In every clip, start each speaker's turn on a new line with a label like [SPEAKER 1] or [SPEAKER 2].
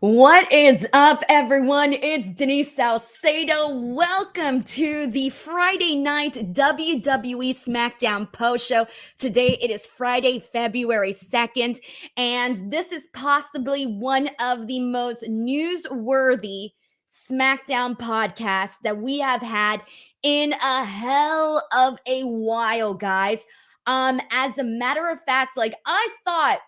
[SPEAKER 1] What is up, everyone? It's Denise Salcedo. Welcome to the Friday night WWE Smackdown post show. Today it is Friday, February 2nd, and this is possibly one of the most newsworthy Smackdown podcasts that we have had in a hell of a while, guys. As a matter of fact, I thought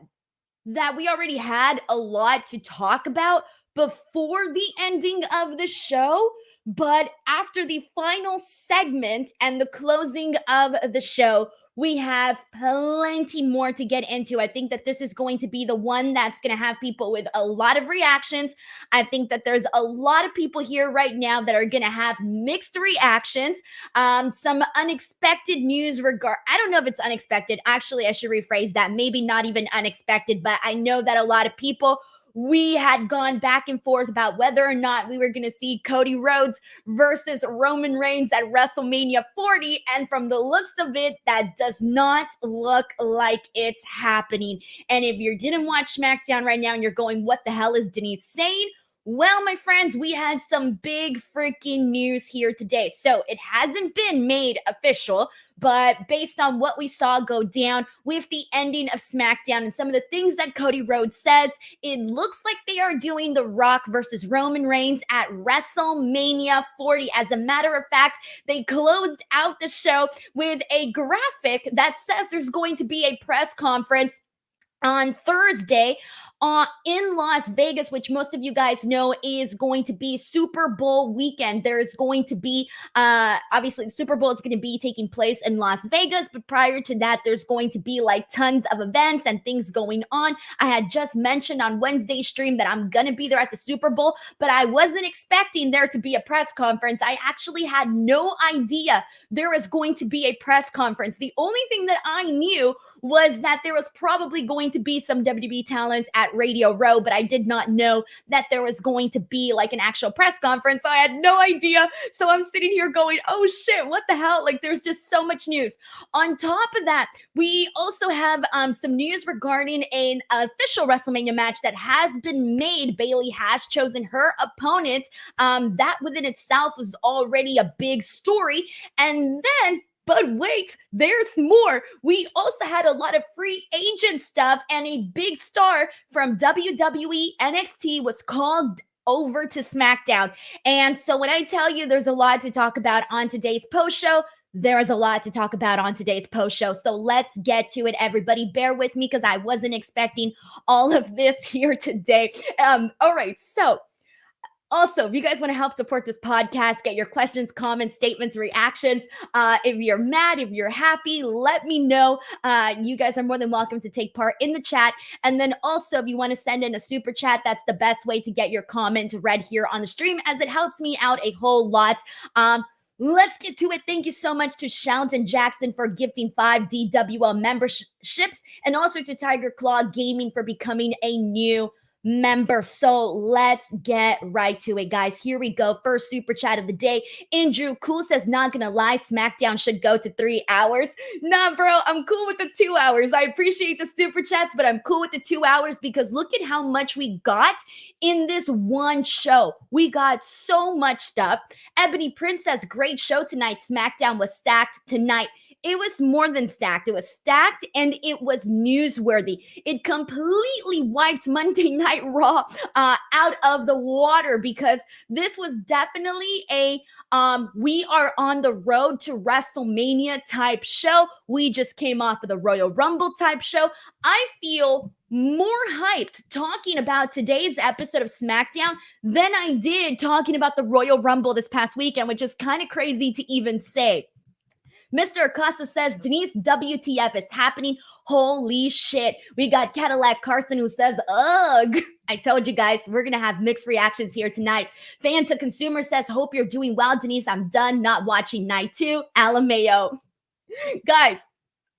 [SPEAKER 1] that we already had a lot to talk about before the ending of the show. But after the final segment and the closing of the show, we have plenty more to get into. I think that this is going to be the one that's going to have people with a lot of reactions. I think that there's a lot of people here right now that are going to have mixed reactions. Some unexpected news I don't know if it's unexpected. Actually, I should rephrase that. Maybe not even unexpected, but I know that a lot of people, we had gone back and forth about whether or not we were going to see Cody Rhodes versus Roman Reigns at WrestleMania 40. And from the looks of it, that does not look like it's happening. And if you didn't watch SmackDown right now and you're going, what the hell is Denise saying? Well, my friends, we had some big freaking news here today. So it hasn't been made official, but based on what we saw go down with the ending of SmackDown and some of the things that Cody Rhodes says, it looks like they are doing The Rock versus Roman Reigns at WrestleMania 40. As a matter of fact, they closed out the show with a graphic that says there's going to be a press conference on Thursday in Las Vegas, which most of you guys know is going to be Super Bowl weekend. There's going to be, obviously, the Super Bowl is going to be taking place in Las Vegas, but prior to that, there's going to be like tons of events and things going on. I had just mentioned on Wednesday's stream that I'm going to be there at the Super Bowl, but I wasn't expecting there to be a press conference. I actually had no idea there was going to be a press conference. The only thing that I knew was that there was probably going to be some WWE talent at Radio Row, but I did not know that there was going to be like an actual press conference. So I had no idea. So I'm sitting here going, oh shit, what the hell? Like there's just so much news. On top of that, we also have some news regarding an official WrestleMania match that has been made. Bayley has chosen her opponent. That within itself is already a big story. And then but wait, there's more. We also had a lot of free agent stuff, and a big star from WWE NXT was called over to SmackDown. And so when I tell you there's a lot to talk about on today's post show, there is a lot to talk about on today's post show. So let's get to it, everybody. Bear with me because I wasn't expecting all of this here today. All right, so also, if you guys want to help support this podcast, get your questions, comments, statements, reactions. If you're mad, if you're happy, let me know. You guys are more than welcome to take part in the chat. And then also, if you want to send in a super chat, that's the best way to get your comment read here on the stream, as it helps me out a whole lot. Let's get to it. Thank you so much to Sheldon Jackson for gifting 5 DWL memberships, and also to Tiger Claw Gaming for becoming a new member. So let's get right to it, guys. Here we go. First super chat of the day. Andrew Cool says, not gonna lie, SmackDown should go to 3 hours. Nah, bro, I'm cool with the 2 hours. I appreciate the super chats, but I'm cool with the 2 hours because look at how much we got in this one show. We got so much stuff. Ebony Prince says, great show tonight. SmackDown was stacked tonight. It was more than stacked. It was stacked and it was newsworthy. It completely wiped Monday Night Raw out of the water because this was definitely a we are on the road to WrestleMania type show. We just came off of the Royal Rumble type show. I feel more hyped talking about today's episode of SmackDown than I did talking about the Royal Rumble this past weekend, which is kind of crazy to even say. Mr. Acosta says, Denise, WTF is happening. Holy shit. We got Cadillac Carson who says, ugh. I told you guys, we're going to have mixed reactions here tonight. Fan to Consumer says, hope you're doing well, Denise. I'm done not watching night 2. Alameo. Guys,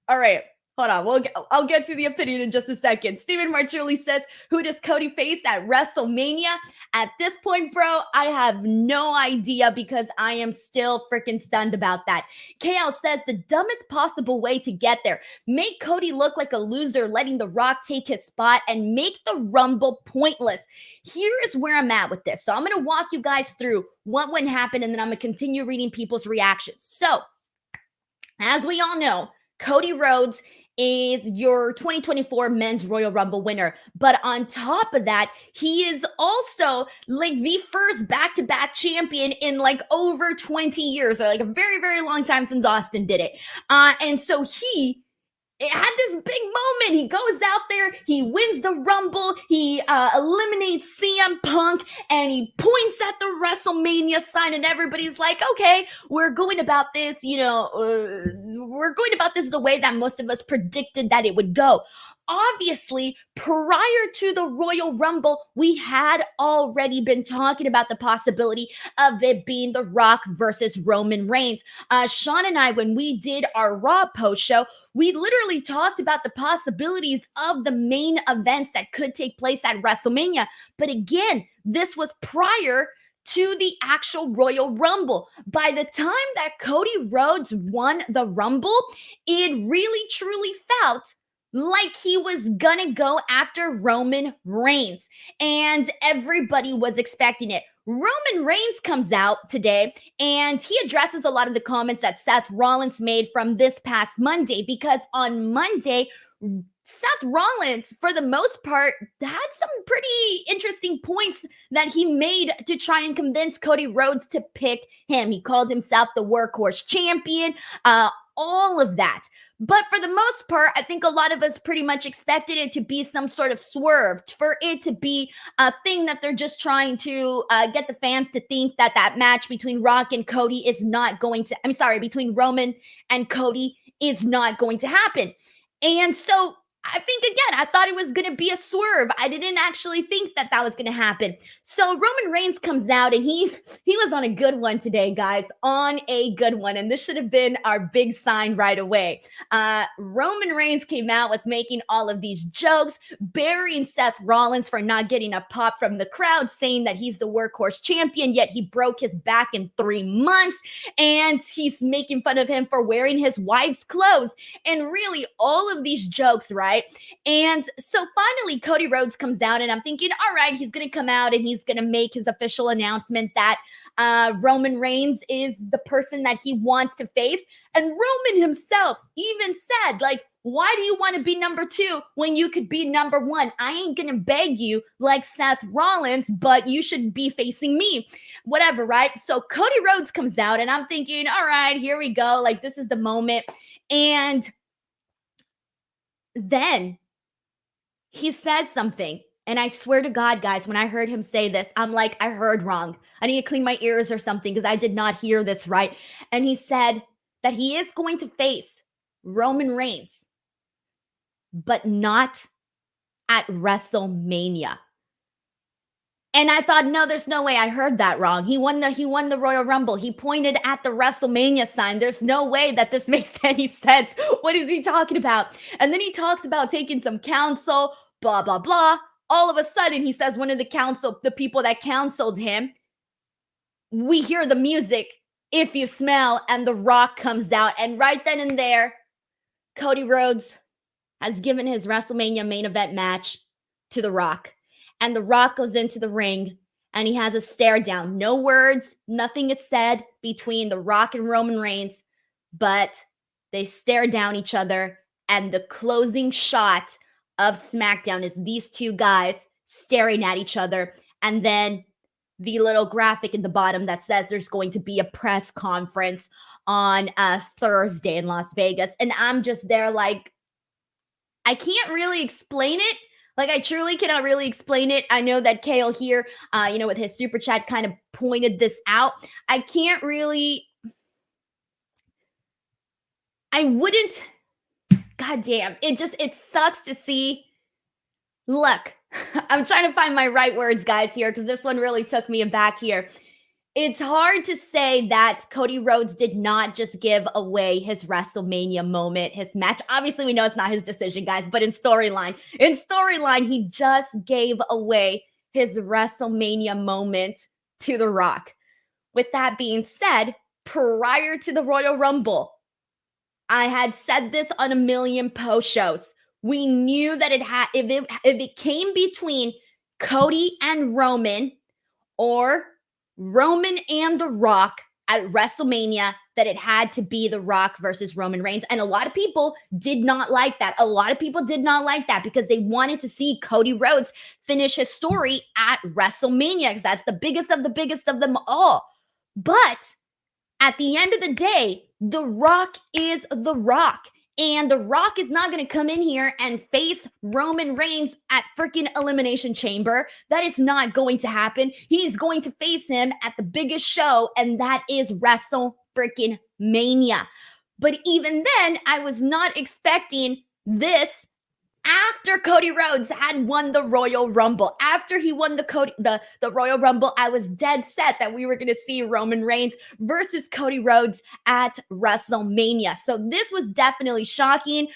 [SPEAKER 1] all right. Hold on, I'll get to the opinion in just a second. Steven Marchulli says, who does Cody face at WrestleMania? At this point, bro, I have no idea because I am still freaking stunned about that. KL says, the dumbest possible way to get there. Make Cody look like a loser, letting The Rock take his spot, and make the Rumble pointless. Here is where I'm at with this. So I'm going to walk you guys through what would happen, and then I'm going to continue reading people's reactions. So, as we all know, Cody Rhodes is your 2024 Men's Royal Rumble winner. But on top of that, he is also like the first back-to-back champion in like over 20 years, or like a very, very long time since Austin did it. And so it had this big moment. He goes out there, he wins the Rumble, he eliminates CM Punk, and he points at the WrestleMania sign, and everybody's like, okay, we're going about this, we're going about this the way that most of us predicted that it would go. Obviously, prior to the Royal Rumble, we had already been talking about the possibility of it being The Rock versus Roman Reigns. Sean and I, when we did our Raw post show, we literally talked about the possibilities of the main events that could take place at WrestleMania. But again, this was prior to the actual Royal Rumble. By the time that Cody Rhodes won the Rumble, it really truly felt like he was gonna go after Roman Reigns, and everybody was expecting it. Roman Reigns comes out today and he addresses a lot of the comments that Seth Rollins made from this past Monday, because on Monday, Seth Rollins, for the most part, had some pretty interesting points that he made to try and convince Cody Rhodes to pick him. He called himself the workhorse champion, all of that. But for the most part, I think a lot of us pretty much expected it to be some sort of swerve, for it to be a thing that they're just trying to get the fans to think that that match between Rock and Cody is not going to, between Roman and Cody is not going to happen. And so I think, again, I thought it was going to be a swerve. I didn't actually think that that was going to happen. So Roman Reigns comes out, and he was on a good one today, guys, on a good one. And this should have been our big sign right away. Roman Reigns came out, was making all of these jokes, burying Seth Rollins for not getting a pop from the crowd, saying that he's the workhorse champion, yet he broke his back in 3 months. And he's making fun of him for wearing his wife's clothes. And really, all of these jokes, right? And so finally, Cody Rhodes comes out, and I'm thinking, all right, he's going to come out and he's going to make his official announcement that Roman Reigns is the person that he wants to face. And Roman himself even said, like, why do you want to be number 2 when you could be number 1? I ain't going to beg you like Seth Rollins, but you should be facing me. Whatever, right? So Cody Rhodes comes out, and I'm thinking, all right, here we go. Like, this is the moment. And then he says something, and I swear to God, guys, when I heard him say this, I'm like, I heard wrong. I need to clean my ears or something because I did not hear this right. And he said that he is going to face Roman Reigns, but not at WrestleMania. And I thought, no, there's no way I heard that wrong. He won the Royal Rumble. He pointed at the WrestleMania sign. There's no way that this makes any sense. What is he talking about? And then he talks about taking some counsel, blah, blah, blah. All of a sudden, he says one of the people that counseled him, we hear the music, If You Smell, and The Rock comes out. And right then and there, Cody Rhodes has given his WrestleMania main event match to The Rock. And The Rock goes into the ring, and he has a stare down. No words, nothing is said between The Rock and Roman Reigns, but they stare down each other. And the closing shot of Smackdown is these two guys staring at each other. And then the little graphic in the bottom that says there's going to be a press conference on Thursday in Las Vegas. And I'm just there like, I can't really explain it. Like, I truly cannot really explain it. I know that Kale here, with his super chat kind of pointed this out. I can't really, I wouldn't, goddamn, it sucks to see. Look, I'm trying to find my right words, guys, here, because this one really took me aback here. It's hard to say that Cody Rhodes did not just give away his WrestleMania moment, his match. Obviously, we know it's not his decision, guys, but in storyline, he just gave away his WrestleMania moment to The Rock. With that being said, prior to the Royal Rumble, I had said this on a million post shows. We knew that if it came between Cody and Roman, or Roman and The Rock at WrestleMania, that it had to be The Rock versus Roman Reigns. And a lot of people did not like that. A lot of people did not like that because they wanted to see Cody Rhodes finish his story at WrestleMania because that's the biggest of them all. But at the end of the day, The Rock is The Rock. And The Rock is not going to come in here and face Roman Reigns at freaking Elimination Chamber. That is not going to happen. He's going to face him at the biggest show, and that is WrestleMania. But even then, I was not expecting this after Cody Rhodes had won the Royal Rumble. After he won the Royal Rumble, I was dead set that we were going to see Roman Reigns versus Cody Rhodes at WrestleMania. So this was definitely shocking.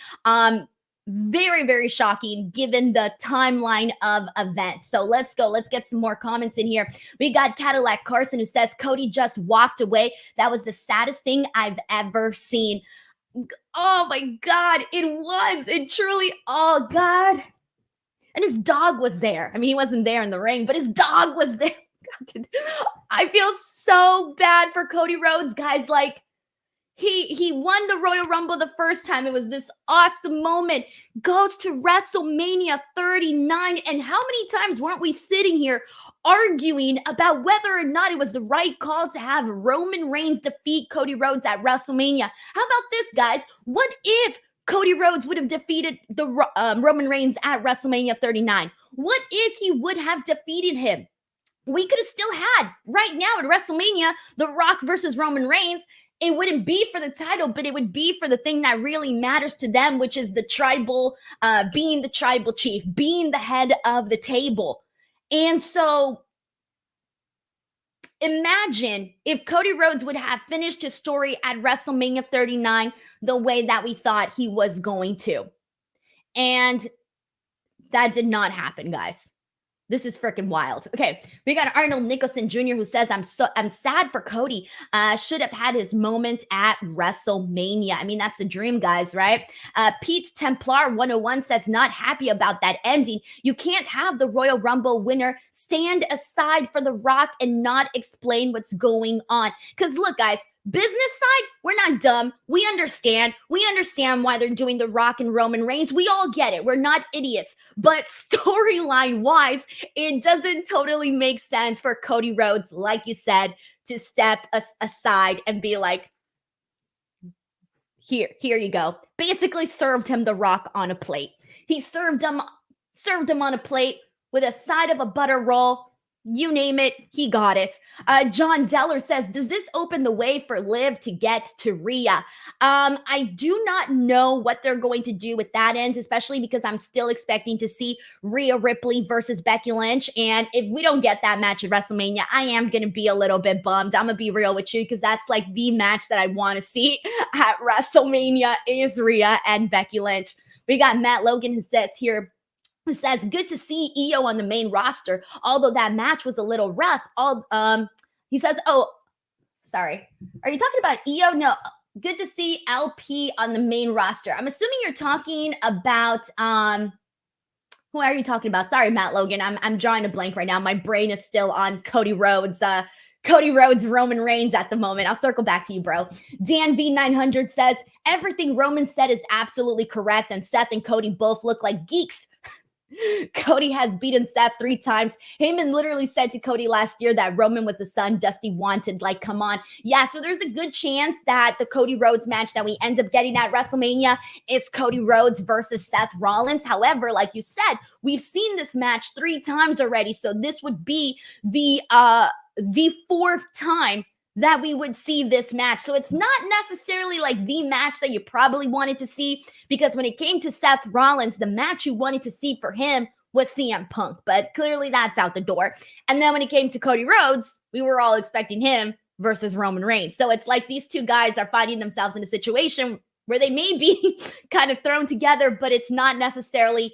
[SPEAKER 1] Very, very shocking given the timeline of events. So let's go. Let's get some more comments in here. We got Cadillac Carson who says, Cody just walked away. That was the saddest thing I've ever seen. Oh my God, it truly, oh God. And his dog was there. I mean, he wasn't there in the ring, but his dog was there. I feel so bad for Cody Rhodes, guys. Like, he won the Royal Rumble the first time. It was this awesome moment. Goes to WrestleMania 39. And how many times weren't we sitting here arguing about whether or not it was the right call to have Roman Reigns defeat Cody Rhodes at WrestleMania? How about this, guys? What if Cody Rhodes would have defeated the Roman Reigns at WrestleMania 39? What if he would have defeated him? We could have still had, right now at WrestleMania, The Rock versus Roman Reigns. It wouldn't be for the title, but it would be for the thing that really matters to them, which is the tribal, being the tribal chief, being the head of the table. And so imagine if Cody Rhodes would have finished his story at WrestleMania 39 the way that we thought he was going to. And that did not happen, guys. This is freaking wild. Okay, we got Arnold Nicholson Jr. who says, I'm sad for Cody. Should have had his moment at WrestleMania. I mean, that's the dream, guys, right? Pete Templar 101 says, not happy about that ending. You can't have the Royal Rumble winner stand aside for The Rock and not explain what's going on. Because look, guys, business side, we're not dumb. We understand. We understand why they're doing The Rock and Roman Reigns. We all get it. We're not idiots. But storyline-wise, it doesn't totally make sense for Cody Rhodes, like you said, to step aside and be like, here you go. Basically served him The Rock on a plate. He served him on a plate with a side of a butter roll. You name it, he got it. John Deller says, does this open the way for Liv to get to Rhea? I do not know what they're going to do with that end, especially because I'm still expecting to see Rhea Ripley versus Becky Lynch. And if we don't get that match at WrestleMania, I am going to be a little bit bummed. I'm going to be real with you because that's like the match that I want to see at WrestleMania is Rhea and Becky Lynch. We got Matt Logan who says here, who says, good to see EO on the main roster, although that match was a little rough. He says, oh, sorry. Are you talking about EO? No, good to see LP on the main roster. I'm assuming you're talking about, who are you talking about? Sorry, Matt Logan. I'm drawing a blank right now. My brain is still on Cody Rhodes, Roman Reigns at the moment. I'll circle back to you, bro. Dan V900 says, everything Roman said is absolutely correct, and Seth and Cody both look like geeks. Cody has beaten Seth 3 times. Heyman literally said to Cody last year that Roman was the son Dusty wanted. Like, come on. Yeah, so there's a good chance that the Cody Rhodes match that we end up getting at WrestleMania is Cody Rhodes versus Seth Rollins. However, like you said, we've seen this match 3 times already. So this would be the 4th time that we would see this match. So it's not necessarily like the match that you probably wanted to see, because when it came to Seth Rollins, the match you wanted to see for him was CM Punk, but clearly that's out the door. And then when it came to Cody Rhodes, we were all expecting him versus Roman Reigns. So it's like these two guys are finding themselves in a situation where they may be kind of thrown together, but it's not necessarily.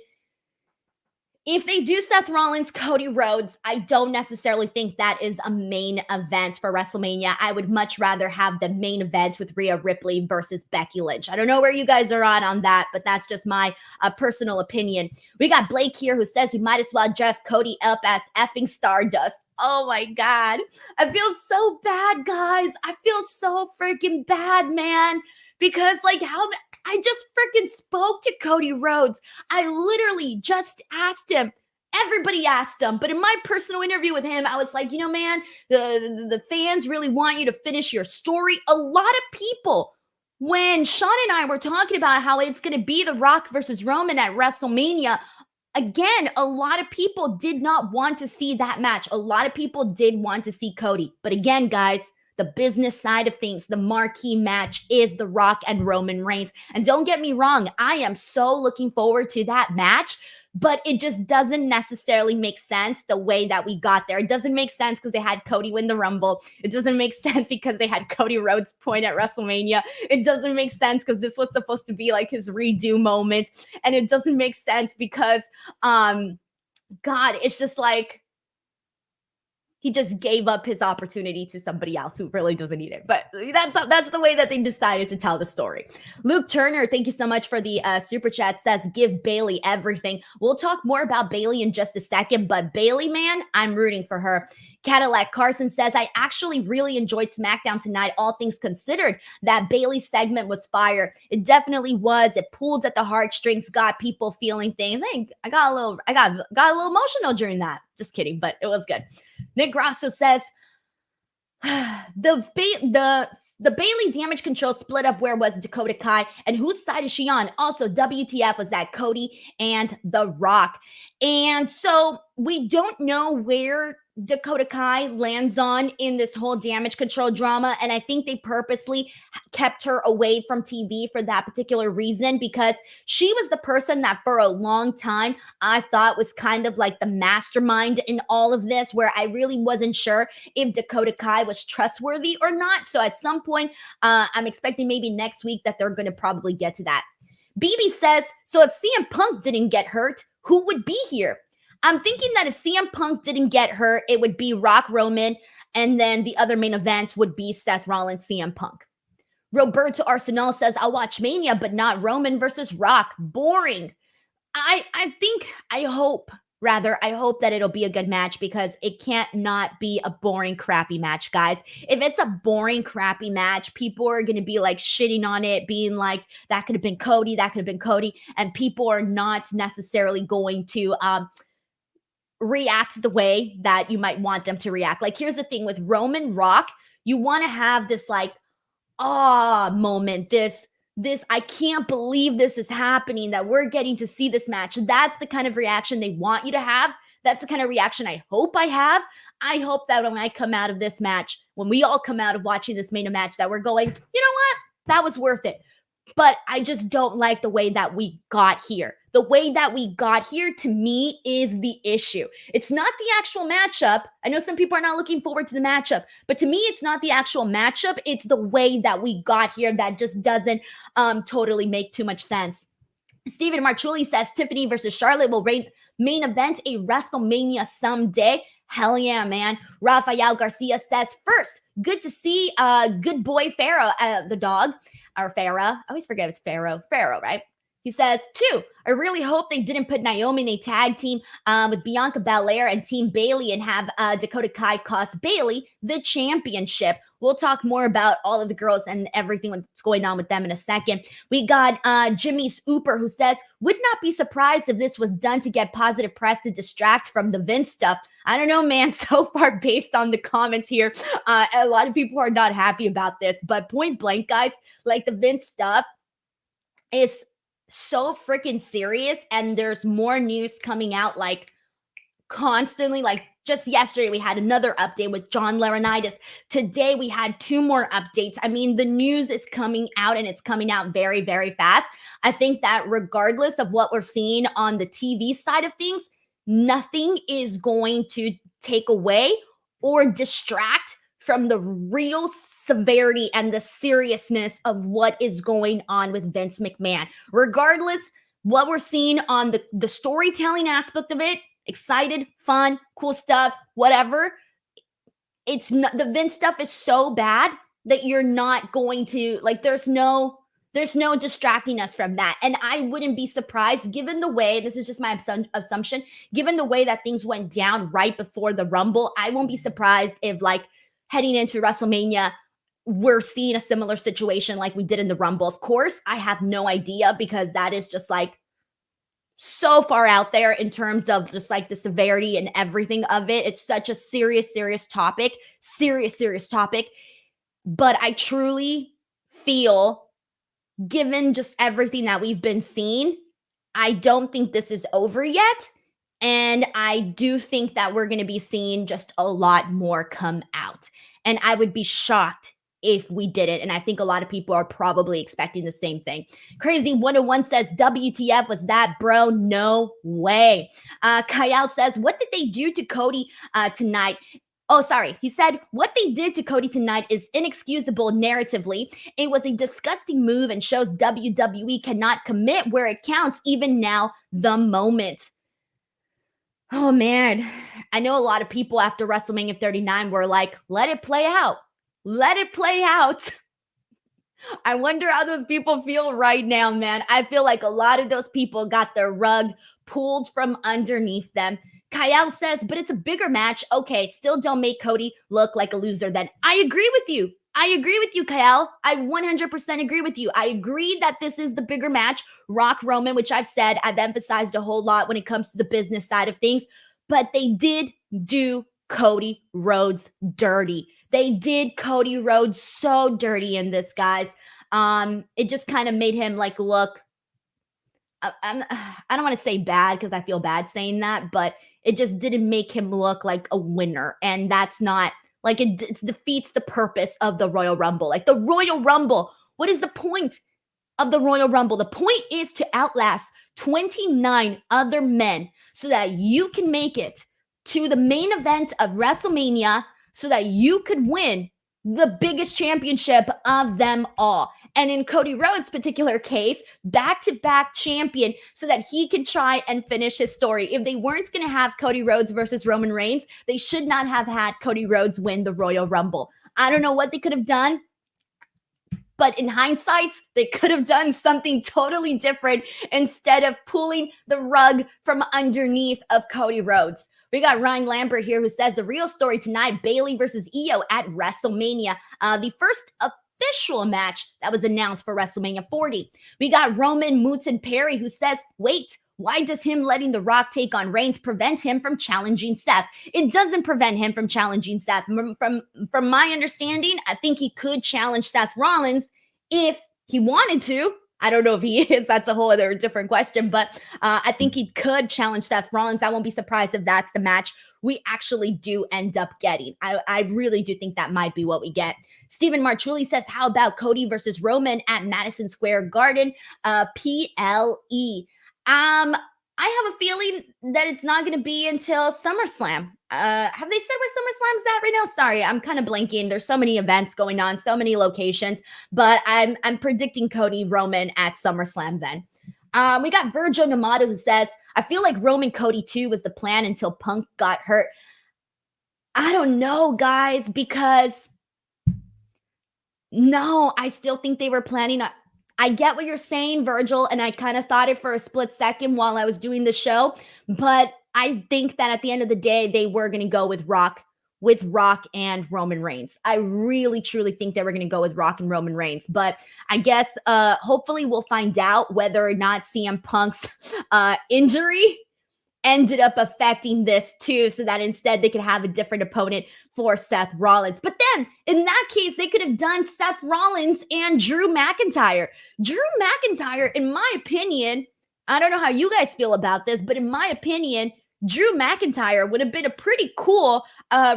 [SPEAKER 1] If they do Seth Rollins, Cody Rhodes, I don't necessarily think that is a main event for WrestleMania. I would much rather have the main event with Rhea Ripley versus Becky Lynch. I don't know where you guys are on that, but that's just my personal opinion. We got Blake here who says we might as well dress Cody up as effing Stardust. Oh my God. I feel so bad, guys. I feel so freaking bad, man. Because how I just freaking spoke to Cody Rhodes. I literally just asked him. Everybody asked him. But in my personal interview with him, I was like, man, the fans really want you to finish your story. A lot of people, when Sean and I were talking about how it's going to be The Rock versus Roman at WrestleMania, again, a lot of people did not want to see that match. A lot of people did want to see Cody. But again, guys, the business side of things, the marquee match is The Rock and Roman Reigns. And don't get me wrong, I am so looking forward to that match, but it just doesn't necessarily make sense the way that we got there. It doesn't make sense because they had Cody win the Rumble. It doesn't make sense because they had Cody Rhodes point at WrestleMania. It doesn't make sense because this was supposed to be like his redo moment. And it doesn't make sense because, God, it's just like, he just gave up his opportunity to somebody else who really doesn't need it. But that's the way that they decided to tell the story. Luke Turner, thank you so much for the super chat, says, give Bayley everything. We'll talk more about Bayley in just a second, but Bayley, man, I'm rooting for her. Cadillac Carson says, I actually really enjoyed SmackDown tonight, all things considered. That Bayley segment was fire. It definitely was. It pulled at the heartstrings, got people feeling things. I got a little emotional during that. Just kidding, but it was good. Nick Grasso says, the Bayley Damage Control split up. Where was Dakota Kai? And whose side is she on? Also, WTF was that Cody and The Rock. And so we don't know where Dakota Kai lands on in this whole damage control drama. And I think they purposely kept her away from TV for that particular reason, because she was the person that for a long time I thought was kind of like the mastermind in all of this, where I really wasn't sure if Dakota Kai was trustworthy or not. So at some point, I'm expecting maybe next week that they're going to probably get to that. BB says, so if CM Punk didn't get hurt, who would be here? I'm thinking that if CM Punk didn't get hurt, it would be Rock Roman, and then the other main event would be Seth Rollins, CM Punk. Roberto Arsenal says, I'll watch Mania, but not Roman versus Rock. Boring. I hope that it'll be a good match, because it can't not be a boring, crappy match, guys. If it's a boring, crappy match, people are going to be like shitting on it, being like, that could have been Cody, and people are not necessarily going to react the way that you might want them to react. Like, here's the thing with Roman Rock, you want to have this like moment, this I can't believe this is happening, that we're getting to see this match. That's the kind of reaction they want you to have. That's the kind of reaction I hope I have. I hope that when I come out of this match, when we all come out of watching this main match, that we're going, you know what? That was worth it. But I just don't like the way that we got here. The way that we got here, to me, is the issue. It's not the actual matchup. I know some people are not looking forward to the matchup, but to me, it's not the actual matchup. It's the way that we got here that just doesn't totally make too much sense. Stephen Marchulli says, Tiffany versus Charlotte will main event a WrestleMania someday. Hell yeah, man. Rafael Garcia says, first, good to see good boy Pharaoh, the dog, or Farrah. I always forget it's Pharaoh, right? He says, 2, I really hope they didn't put Naomi in a tag team with Bianca Belair and Team Bayley and have Dakota Kai cost Bayley the championship. We'll talk more about all of the girls and everything that's going on with them in a second. We got Jimmy's Ooper, who says, would not be surprised if this was done to get positive press to distract from the Vince stuff. I don't know, man. So far, based on the comments here, a lot of people are not happy about this. But point blank, guys, like the Vince stuff is so freaking serious, and there's more news coming out like constantly. Like just yesterday we had another update with John Laurinaitis. Today we had 2 more updates. I mean, the news is coming out, and it's coming out very, very fast. I think that regardless of what we're seeing on the TV side of things, nothing is going to take away or distract from the real severity and the seriousness of what is going on with Vince McMahon. Regardless, what we're seeing on the storytelling aspect of it, excited, fun, cool stuff, whatever. It's not, the Vince stuff is so bad that you're not going to, like, there's no distracting us from that. And I wouldn't be surprised, given the way, this is just my assumption, given the way that things went down right before the Rumble, I won't be surprised if, like, heading into WrestleMania, we're seeing a similar situation like we did in the Rumble. Of course, I have no idea, because that is just like so far out there in terms of just like the severity and everything of it. It's such a serious topic, serious topic. But I truly feel, given just everything that we've been seeing, I don't think this is over yet. And I do think that we're going to be seeing just a lot more come out. And I would be shocked if we did it. And I think a lot of people are probably expecting the same thing. Crazy 101 says, WTF was that, bro? No way. Kyle says, what did they do to Cody tonight? Oh, sorry. He said, what they did to Cody tonight is inexcusable narratively. It was a disgusting move and shows WWE cannot commit where it counts, even now, the moment. Oh, man. I know a lot of people after WrestleMania 39 were like, let it play out. Let it play out. I wonder how those people feel right now, man. I feel like a lot of those people got their rug pulled from underneath them. Kyle says, but it's a bigger match. Okay, still don't make Cody look like a loser then. I agree with you. I agree with you, Kyle. I 100% agree with you. I agree that this is the bigger match. Rock Roman, which I've said, I've emphasized a whole lot when it comes to the business side of things. But they did do Cody Rhodes dirty. They did Cody Rhodes so dirty in this, guys. It just kind of made him like look, I don't want to say bad because I feel bad saying that, but it just didn't make him look like a winner. And that's not, like, it defeats the purpose of the Royal Rumble. Like, the Royal Rumble, what is the point of the Royal Rumble? The point is to outlast 29 other men so that you can make it to the main event of WrestleMania, so that you could win the biggest championship of them all. And in Cody Rhodes' particular case, back-to-back champion, so that he can try and finish his story. If they weren't going to have Cody Rhodes versus Roman Reigns, they should not have had Cody Rhodes win the Royal Rumble. I don't know what they could have done, but in hindsight, they could have done something totally different instead of pulling the rug from underneath of Cody Rhodes. We got Ryan Lambert here who says the real story tonight, Bayley versus Io at WrestleMania. The first official match that was announced for WrestleMania 40. We got Roman Muton Perry who says, wait, why does him letting The Rock take on Reigns prevent him from challenging Seth? It doesn't prevent him from challenging Seth. From my understanding, I think he could challenge Seth Rollins if he wanted to. I don't know if he is. That's a whole other different question. But I think he could challenge Seth Rollins. I won't be surprised if that's the match we actually do end up getting. I really do think that might be what we get. Stephen Marchulli says, how about Cody versus Roman at Madison Square Garden? PLE. I have a feeling that it's not going to be until SummerSlam. Have they said where SummerSlam's at right now? Sorry, I'm kind of blanking. There's so many events going on, so many locations, but I'm predicting Cody Roman at SummerSlam then. We got Virgil Namato who says, I feel like Roman Cody 2 was the plan until Punk got hurt. I don't know, guys, because no, I still think they were planning on. I get what you're saying, Virgil, and I kind of thought it for a split second while I was doing the show, but I think that at the end of the day, they were going to go with Rock and Roman Reigns. I really, truly think they were going to go with Rock and Roman Reigns, but I guess hopefully we'll find out whether or not CM Punk's injury ended up affecting this too, so that instead they could have a different opponent for Seth Rollins. But then in that case, they could have done Seth Rollins and Drew McIntyre. Drew McIntyre, in my opinion, I don't know how you guys feel about this, but in my opinion, Drew McIntyre would have been a pretty cool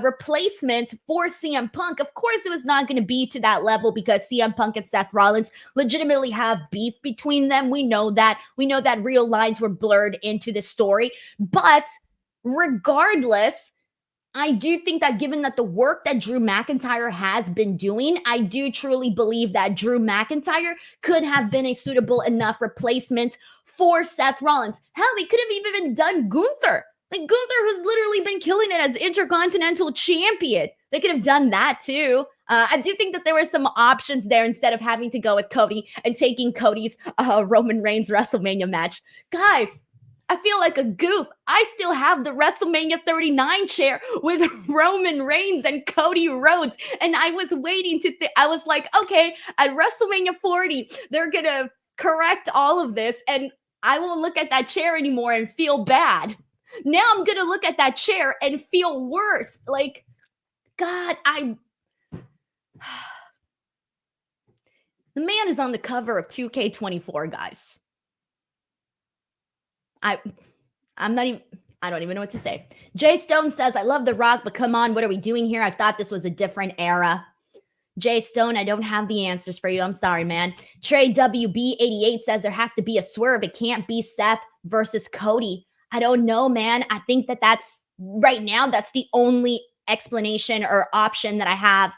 [SPEAKER 1] replacement for CM Punk. Of course, it was not going to be to that level because CM Punk and Seth Rollins legitimately have beef between them. We know that. We know that real lines were blurred into the story. But Regardless, I do think that given that the work that Drew McIntyre has been doing, I do truly believe that Drew McIntyre could have been a suitable enough replacement for Seth Rollins. Hell, they could have even done Gunther. Like Gunther, who's literally been killing it as Intercontinental Champion. They could have done that too. I do think that there were some options there instead of having to go with Cody and taking Cody's Roman Reigns WrestleMania match. Guys, I feel like a goof. I still have the WrestleMania 39 chair with Roman Reigns and Cody Rhodes. And I was waiting to I was like, okay, at WrestleMania 40, they're going to correct all of this. And I won't look at that chair anymore and feel bad. Now I'm going to look at that chair and feel worse. Like, God, the man is on the cover of 2K24, guys. I don't even know what to say. Jay Stone says, I love The Rock, but come on, what are we doing here? I thought this was a different era. Jay Stone, I don't have the answers for you. I'm sorry, man. Trey WB88 says there has to be a swerve. It can't be Seth versus Cody. I don't know, man. I think that's right now, that's the only explanation or option that I have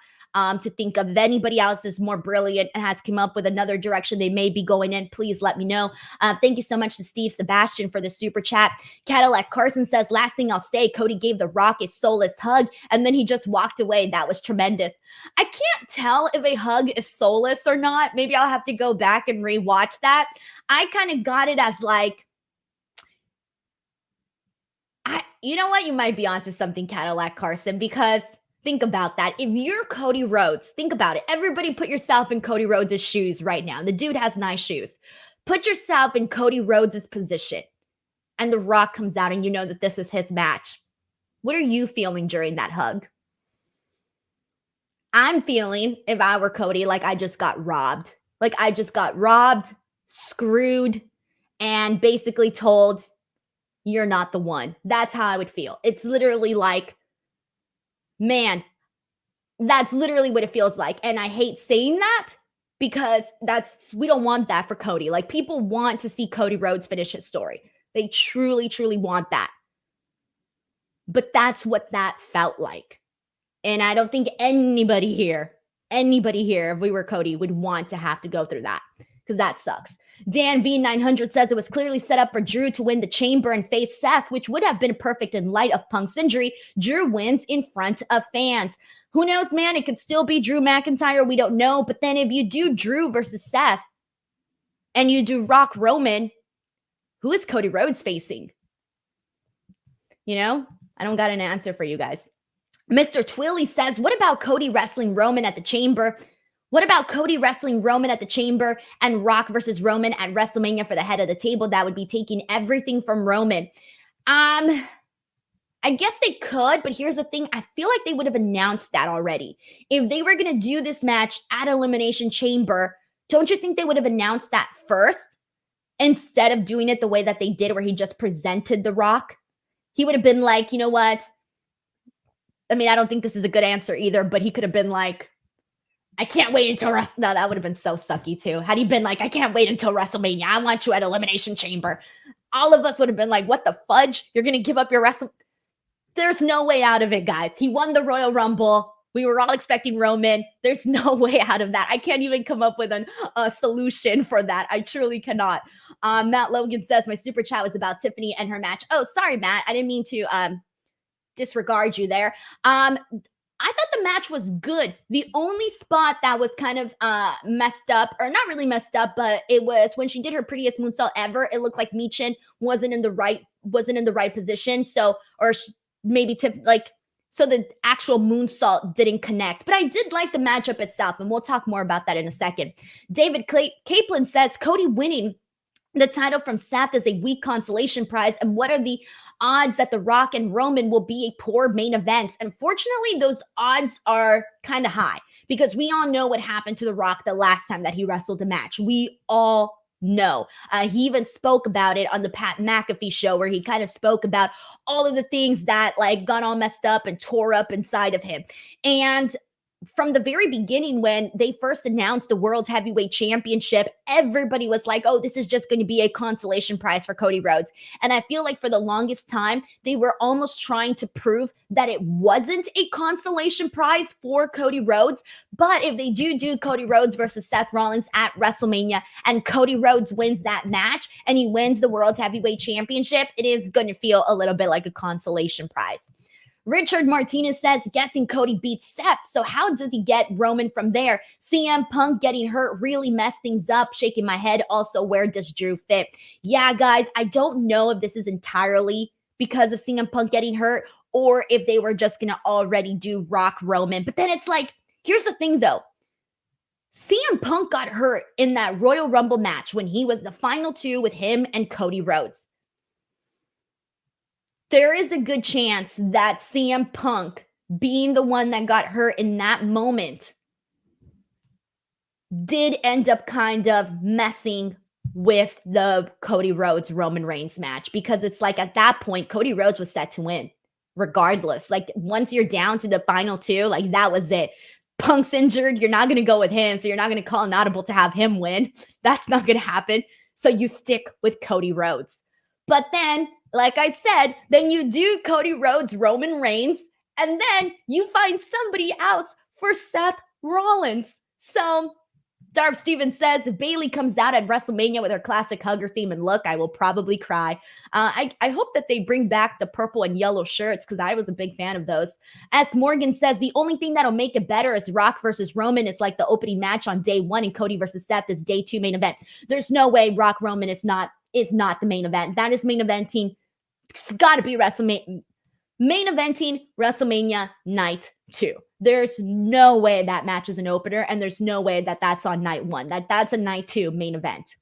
[SPEAKER 1] to think of. If anybody else is more brilliant and has come up with another direction they may be going in, please let me know. Thank you so much to Steve Sebastian for the super chat. Cadillac Carson says, last thing I'll say, Cody gave The Rock a soulless hug, and then he just walked away. That was tremendous. I can't tell if a hug is soulless or not. Maybe I'll have to go back and rewatch that. I kind of got it as like, you know what? You might be onto something, Cadillac Carson, because think about that. If you're Cody Rhodes, think about it. Everybody put yourself in Cody Rhodes' shoes right now. The dude has nice shoes. Put yourself in Cody Rhodes' position. And The Rock comes out and you know that this is his match. What are you feeling during that hug? I'm feeling, if I were Cody, like I just got robbed. Like I just got robbed, screwed, and basically told, you're not the one. That's how I would feel. It's literally like, man, that's literally what it feels like. And I hate saying that because we don't want that for Cody. Like people want to see Cody Rhodes finish his story. They truly, truly want that. But that's what that felt like. And I don't think anybody here, if we were Cody, would want to have to go through that because that sucks. Dan V900 says it was clearly set up for Drew to win the chamber and face Seth, which would have been perfect in light of Punk's injury. Drew wins in front of fans. Who knows, man? It could still be Drew McIntyre. We don't know. But then if you do Drew versus Seth and you do Rock Roman, who is Cody Rhodes facing? You know, I don't got an answer for you guys. Mr. Twilly says, what about Cody wrestling Roman at the chamber? What about Cody wrestling Roman at the chamber and Rock versus Roman at WrestleMania for the head of the table? That would be taking everything from Roman. I guess they could, but here's the thing. I feel like they would have announced that already. If they were going to do this match at Elimination Chamber, don't you think they would have announced that first instead of doing it the way that they did where he just presented The Rock? He would have been like, you know what? I mean, I don't think this is a good answer either, but he could have been like, I can't wait until No, that would have been so sucky too. Had he been like, I can't wait until WrestleMania. I want you at Elimination Chamber. All of us would have been like, what the fudge? You're going to give up your wrestle? There's no way out of it, guys. He won the Royal Rumble. We were all expecting Roman. There's no way out of that. I can't even come up with a solution for that. I truly cannot. Matt Logan says, my super chat was about Tiffany and her match. Oh, sorry, Matt. I didn't mean to disregard you there. I thought the match was good. The only spot that was kind of messed up, or not really messed up, but it was when she did her prettiest moonsault ever. It looked like Michin wasn't in the right position. So, or maybe so the actual moonsault didn't connect. But I did like the matchup itself, and we'll talk more about that in a second. David Capelin says Cody winning the title from Seth is a weak consolation prize, and what are the odds that The Rock and Roman will be a poor main event? Unfortunately, those odds are kind of high because we all know what happened to The Rock the last time that he wrestled a match. We all know. He even spoke about it on the Pat McAfee show where he kind of spoke about all of the things that like got all messed up and tore up inside of him. And from the very beginning, when they first announced the World Heavyweight Championship, everybody was like, oh, this is just going to be a consolation prize for Cody Rhodes. And I feel like for the longest time, they were almost trying to prove that it wasn't a consolation prize for Cody Rhodes. But if they do Cody Rhodes versus Seth Rollins at WrestleMania, and Cody Rhodes wins that match and he wins the World Heavyweight Championship, it is going to feel a little bit like a consolation prize. Richard Martinez says, guessing Cody beats Seth. So how does he get Roman from there? CM Punk getting hurt really messed things up. Shaking my head. Also, where does Drew fit? Yeah, guys, I don't know if this is entirely because of CM Punk getting hurt or if they were just going to already do Rock Roman. But then it's like, here's the thing though. CM Punk got hurt in that Royal Rumble match when he was the final two with him and Cody Rhodes. There is a good chance that CM Punk, being the one that got hurt in that moment, did end up kind of messing with the Cody Rhodes Roman Reigns match, because it's like at that point, Cody Rhodes was set to win regardless. Like once you're down to the final two, like that was it. Punk's injured. You're not going to go with him. So you're not going to call an audible to have him win. That's not going to happen. So you stick with Cody Rhodes. But then, like I said, then you do Cody Rhodes, Roman Reigns, and then you find somebody else for Seth Rollins. So Darv Stevens says, if Bayley comes out at WrestleMania with her classic hugger theme and look, I will probably cry. I hope that they bring back the purple and yellow shirts because I was a big fan of those. S. Morgan says, the only thing that'll make it better is Rock versus Roman is like the opening match on day one and Cody versus Seth is day two main event. There's no way Rock Roman is not the main event. That is main eventing. It's got to be WrestleMania. Main eventing WrestleMania night 2. There's no way that match is an opener, and there's no way that that's on night 1. That's a night 2 main event.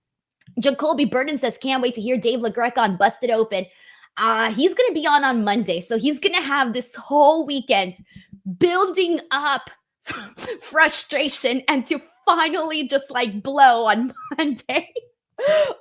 [SPEAKER 1] Jacoby Burton says, can't wait to hear Dave LaGreca on Busted Open. He's going to be on Monday, so he's going to have this whole weekend building up frustration and to finally just like blow on Monday.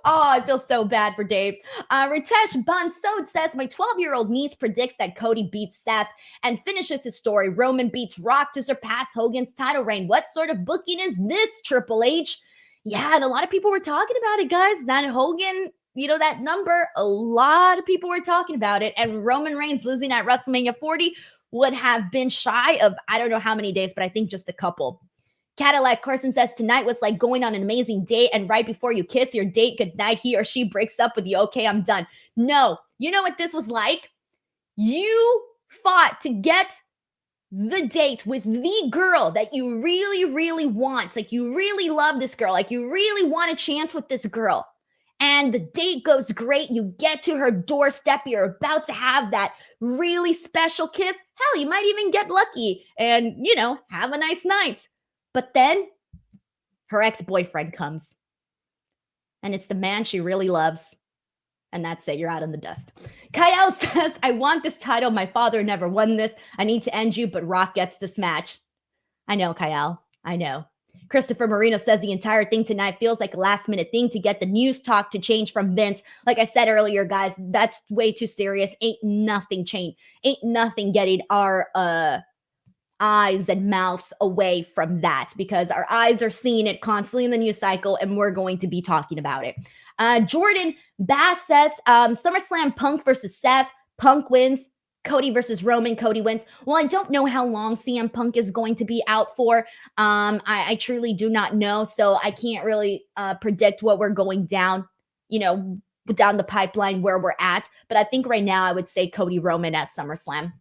[SPEAKER 1] Oh, I feel so bad for Dave. Ritesh Bansod says, my 12-year-old niece predicts that Cody beats Seth and finishes his story. Roman beats Rock to surpass Hogan's title reign. What sort of booking is this, Triple H? Yeah, and a lot of people were talking about it, guys. That Hogan, that number, a lot of people were talking about it. And Roman Reigns losing at WrestleMania 40 would have been shy of, I don't know how many days, but I think just a couple. Cadillac Carson says, tonight was like going on an amazing date, and right before you kiss your date goodnight, he or she breaks up with you. Okay, I'm done. No, you know what this was like? You fought to get the date with the girl that you really, really want. Like you really love this girl. Like you really want a chance with this girl. And the date goes great. You get to her doorstep. You're about to have that really special kiss. Hell, you might even get lucky and, have a nice night. But then her ex-boyfriend comes, and it's the man she really loves. And that's it. You're out in the dust. Kyle says, I want this title. My father never won this. I need to end you, but Rock gets this match. I know, Kyle. I know. Christopher Marino says the entire thing tonight feels like a last-minute thing to get the news talk to change from Vince. Like I said earlier, guys, that's way too serious. Ain't nothing change. Ain't nothing getting our eyes and mouths away from that, because our eyes are seeing it constantly in the news cycle and we're going to be talking about it. Jordan Bass says, SummerSlam Punk versus Seth. Punk wins. Cody versus Roman. Cody wins. Well, I don't know how long CM Punk is going to be out for. I truly do not know. So I can't really predict what we're going down, down the pipeline where we're at. But I think right now I would say Cody Roman at SummerSlam.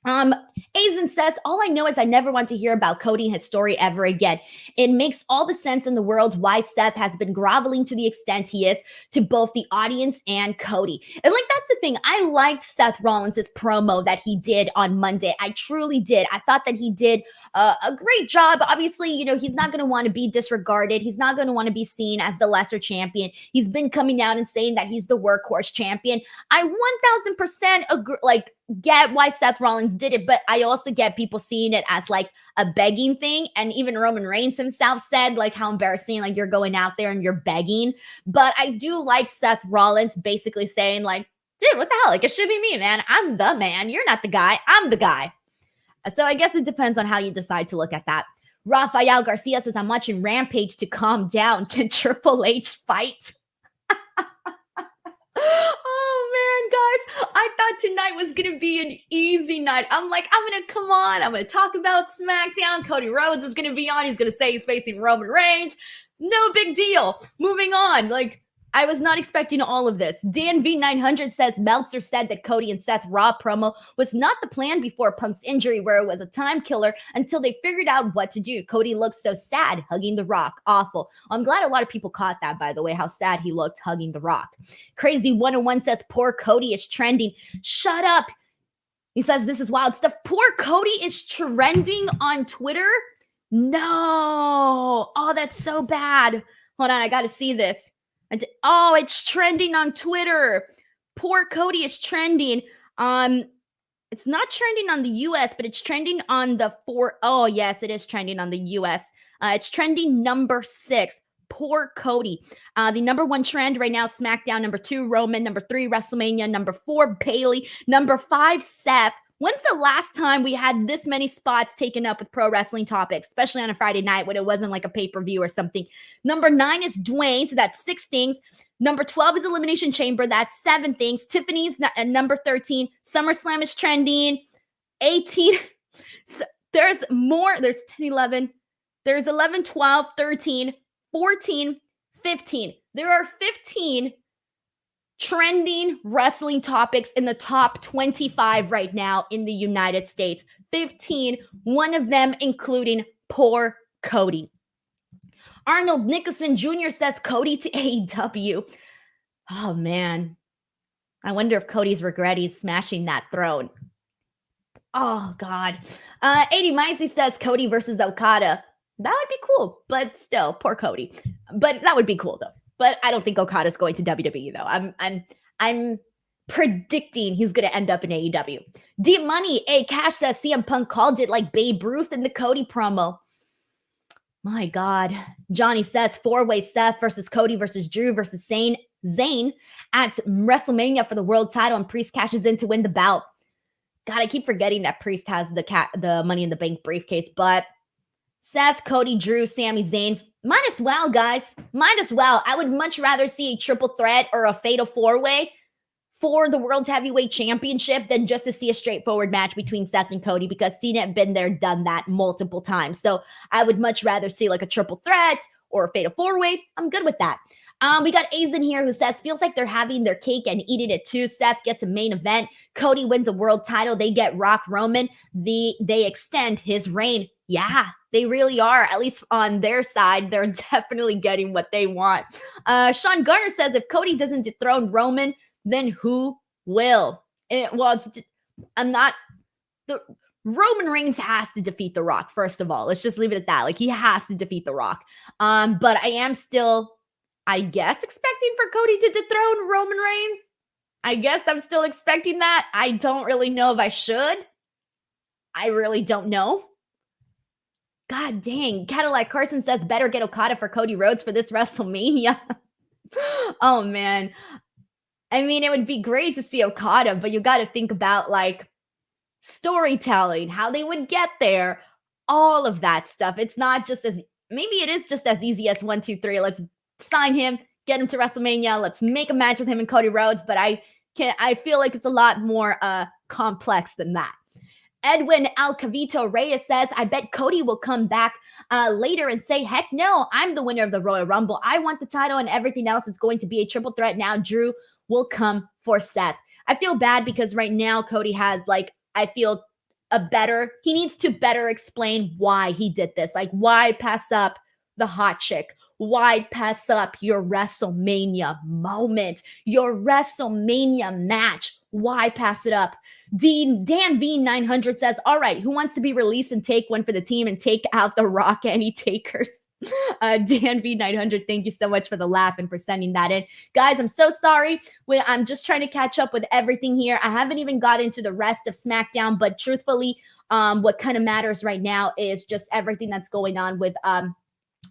[SPEAKER 1] Azen says, all I know is I never want to hear about Cody and his story ever again. It makes all the sense in the world why Seth has been groveling to the extent he is to both the audience and Cody. And that's the thing. I liked Seth Rollins' promo that he did on Monday. I truly did. I thought that he did a great job. Obviously, he's not going to want to be disregarded. He's not going to want to be seen as the lesser champion. He's been coming out and saying that he's the workhorse champion. I 1000% agree, get why Seth Rollins did it, but I also get people seeing it as a begging thing. And even Roman Reigns himself said how embarrassing, you're going out there and you're begging. But I do like Seth Rollins basically saying dude, what the hell? It should be me, man. I'm the man. You're not the guy. I'm the guy. So I guess it depends on how you decide to look at that. Rafael Garcia says, I'm watching Rampage to calm down. Can Triple H fight? Oh man, guys, I thought tonight was gonna be an easy night. I'm like, I'm gonna talk about SmackDown. Cody Rhodes is gonna be on. He's gonna say he's facing Roman Reigns. No big deal. Moving on. Like, I was not expecting all of this. Dan V900 says Meltzer said that Cody and Seth Raw promo was not the plan before Punk's injury, where it was a time killer until they figured out what to do. Cody looked so sad hugging The Rock. Awful. I'm glad a lot of people caught that, by the way, how sad he looked hugging The Rock. Crazy 101 says poor Cody is trending. Shut up. He says this is wild stuff. Poor Cody is trending on Twitter. No. Oh, that's so bad. Hold on, I got to see this. Oh, it's trending on Twitter. Poor Cody is trending. It's not trending on the US, but it's trending on the Oh, yes, it is trending on the US. It's trending number 6. Poor Cody. The number 1 trend right now, SmackDown. Number 2, Roman. Number 3, WrestleMania. Number 4, Bayley. Number 5, Seth. When's the last time we had this many spots taken up with pro wrestling topics, especially on a Friday night when it wasn't like a pay-per-view or something? Number 9 is Dwayne, so that's 6 things. Number 12 is Elimination Chamber, that's 7 things. Tiffany's number 13. SummerSlam is trending. 18. So there's more. There's 10, 11. There's 11, 12, 13, 14, 15. There are 15 trending wrestling topics in the top 25 right now in the United States. 15, one of them including poor Cody. Arnold Nicholson Jr. says Cody to AEW. Oh, man. I wonder if Cody's regretting smashing that throne. Oh, God. 80 Micey says Cody versus Okada. That would be cool, but still, poor Cody. But that would be cool, though. But I don't think Okada's going to WWE, though. I'm predicting he's going to end up in AEW. Deep Money, Cash says CM Punk called it like Babe Ruth in the Cody promo. My God. Johnny says 4-way Seth versus Cody versus Drew versus Zayn at WrestleMania for the world title, and Priest cashes in to win the bout. God, I keep forgetting that Priest has the Money in the Bank briefcase, but Seth, Cody, Drew, Sami Zayn. Might as well, guys. Might as well. I would much rather see a triple threat or a fatal 4-way for the World Heavyweight Championship than just to see a straightforward match between Seth and Cody, because Cena had been there, done that multiple times. So I would much rather see like a triple threat or a fatal 4-way. I'm good with that. We got Azen here who says, feels like they're having their cake and eating it too. Seth gets a main event. Cody wins a world title. They get Rock Roman. They extend his reign. Yeah, they really are. At least on their side, they're definitely getting what they want. Sean Garner says, if Cody doesn't dethrone Roman, then who will? Roman Reigns has to defeat The Rock, first of all. Let's just leave it at that. Like, he has to defeat The Rock. But I am still, I guess, expecting for Cody to dethrone Roman Reigns. I guess I'm still expecting that. I don't really know if I should. I really don't know. God dang. Cadillac Carson says, better get Okada for Cody Rhodes for this WrestleMania. Oh, man. I mean, it would be great to see Okada, but you got to think about, like, storytelling, how they would get there, all of that stuff. It's not just as, maybe it is just as easy as 1, 2, 3. Let's sign him, get him to WrestleMania. Let's make a match with him and Cody Rhodes. But I feel like it's a lot more complex than that. Edwin Alcavito Reyes says, I bet Cody will come back later and say, heck no, I'm the winner of the Royal Rumble. I want the title and everything else is going to be a triple threat now. Drew will come for Seth. I feel bad because right now Cody has, like, I feel he needs to better explain why he did this. Like, why pass up the hot chick? Why pass up your WrestleMania moment, your WrestleMania match? Why pass it up? Dan V900 says, all right, who wants to be released and take one for the team and take out The Rock? Any takers? Dan V900, thank you so much for the laugh and for sending that in. Guys, I'm so sorry. I'm just trying to catch up with everything here. I haven't even got into the rest of SmackDown, but truthfully, what kind of matters right now is just everything that's going on with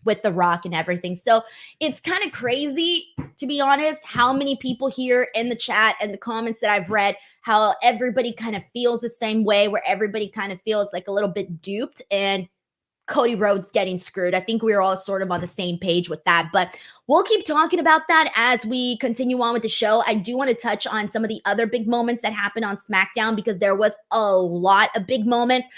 [SPEAKER 1] with The Rock and everything. So it's kind of crazy, to be honest, how many people here in the chat and the comments that I've read, how everybody kind of feels the same way, where everybody kind of feels like a little bit duped and Cody Rhodes getting screwed. I think we were all sort of on the same page with that, but we'll keep talking about that as we continue on with the show. I do want to touch on some of the other big moments that happened on SmackDown, because there was a lot of big moments.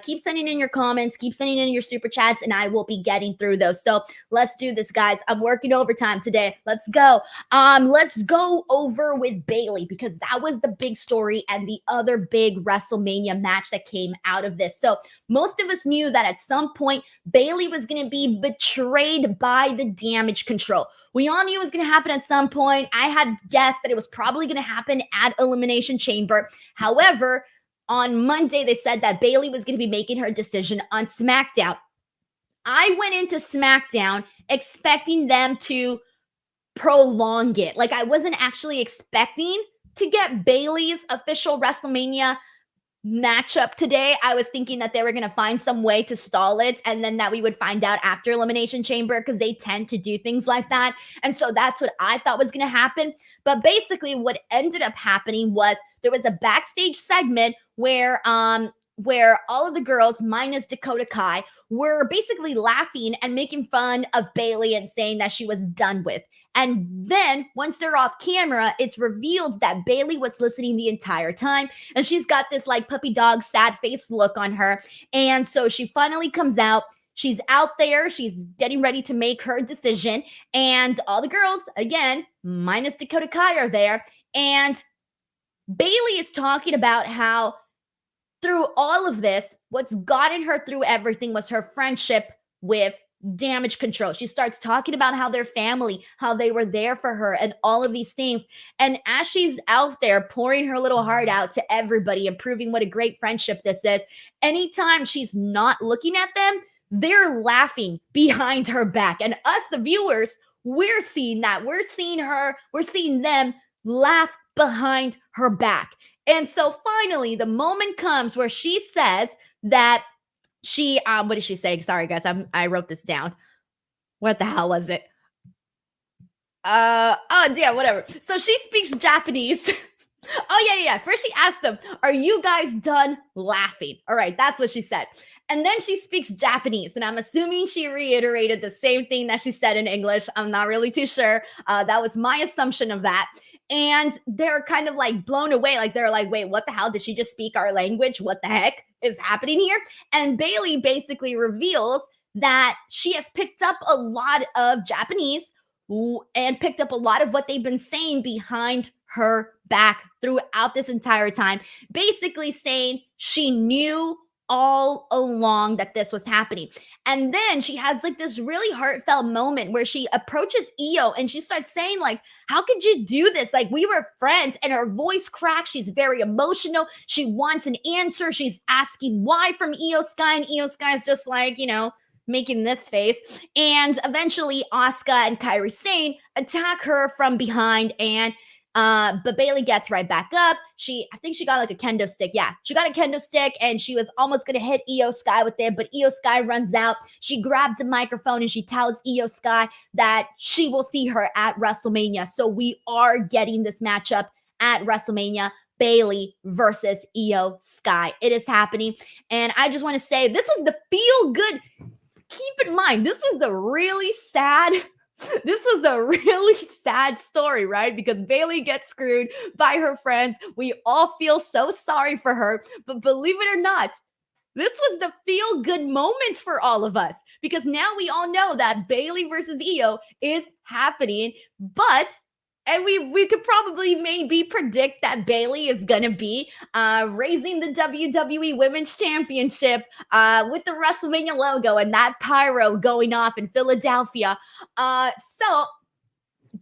[SPEAKER 1] Keep sending in your comments, keep sending in your super chats, and I will be getting through those. So let's do this, guys. I'm working overtime today. Let's go. Let's go over with Bayley, because that was the big story and the other big WrestleMania match that came out of this. So most of us knew that at some point Bayley was going to be betrayed by the Damage Control. We all knew it was going to happen at some point. I had guessed that it was probably going to happen at Elimination Chamber. However, on Monday, they said that Bayley was going to be making her decision on SmackDown. I went into SmackDown expecting them to prolong it. Like, I wasn't actually expecting to get Bayley's official WrestleMania matchup today. I was thinking that they were going to find some way to stall it, and then that we would find out after Elimination Chamber, because they tend to do things like that. And so that's what I thought was going to happen. But basically what ended up happening was there was a backstage segment where all of the girls minus Dakota Kai were basically laughing and making fun of Bayley and saying that she was done with. And then once they're off camera, it's revealed that Bayley was listening the entire time. And she's got this like puppy dog sad face look on her. And so she finally comes out. She's out there. She's getting ready to make her decision. And all the girls, again, minus Dakota Kai, are there. And Bayley is talking about how through all of this, what's gotten her through everything was her friendship with Damage Control. She starts talking about how they're family, how they were there for her, and all of these things. And as she's out there pouring her little heart out to everybody and proving what a great friendship this is, anytime she's not looking at them, they're laughing behind her back. And us, the viewers, we're seeing that. We're seeing them laugh behind her back. And so finally, the moment comes where she says that she, what did she say? Sorry, guys, I wrote this down. What the hell was it? Oh, yeah, whatever. So she speaks Japanese. Oh, yeah. First she asked them, are you guys done laughing? All right, that's what she said. And then she speaks Japanese, and I'm assuming she reiterated the same thing that she said in English. I'm not really too sure. That was my assumption of that. And they're kind of like blown away. Like, they're like, wait, what the hell? Did she just speak our language? What the heck is happening here? And Bayley basically reveals that she has picked up a lot of Japanese and picked up a lot of what they've been saying behind her back throughout this entire time, basically saying she knew all along that this was happening. And then she has like this really heartfelt moment where she approaches Io and she starts saying like, how could you do this? Like, we were friends. And her voice cracks. She's very emotional. She wants an answer. She's asking why from Io Sky, and Io Sky is just like, making this face. And eventually Asuka and Kairi Sane attack her from behind, and but Bayley gets right back up. I think she got like a kendo stick. Yeah, she got a kendo stick, and she was almost going to hit Io Sky with it, but Io Sky runs out. She grabs the microphone and she tells Io Sky that she will see her at WrestleMania. So we are getting this matchup at WrestleMania. Bayley versus Io Sky. It is happening. And I just want to say, this was the feel good. Keep in mind, this was a really sad story, right? Because Bayley gets screwed by her friends. We all feel so sorry for her. But believe it or not, this was the feel-good moment for all of us, because now we all know that Bayley versus Io is happening. And we could probably maybe predict that Bayley is going to be raising the WWE Women's Championship with the WrestleMania logo and that pyro going off in Philadelphia. So,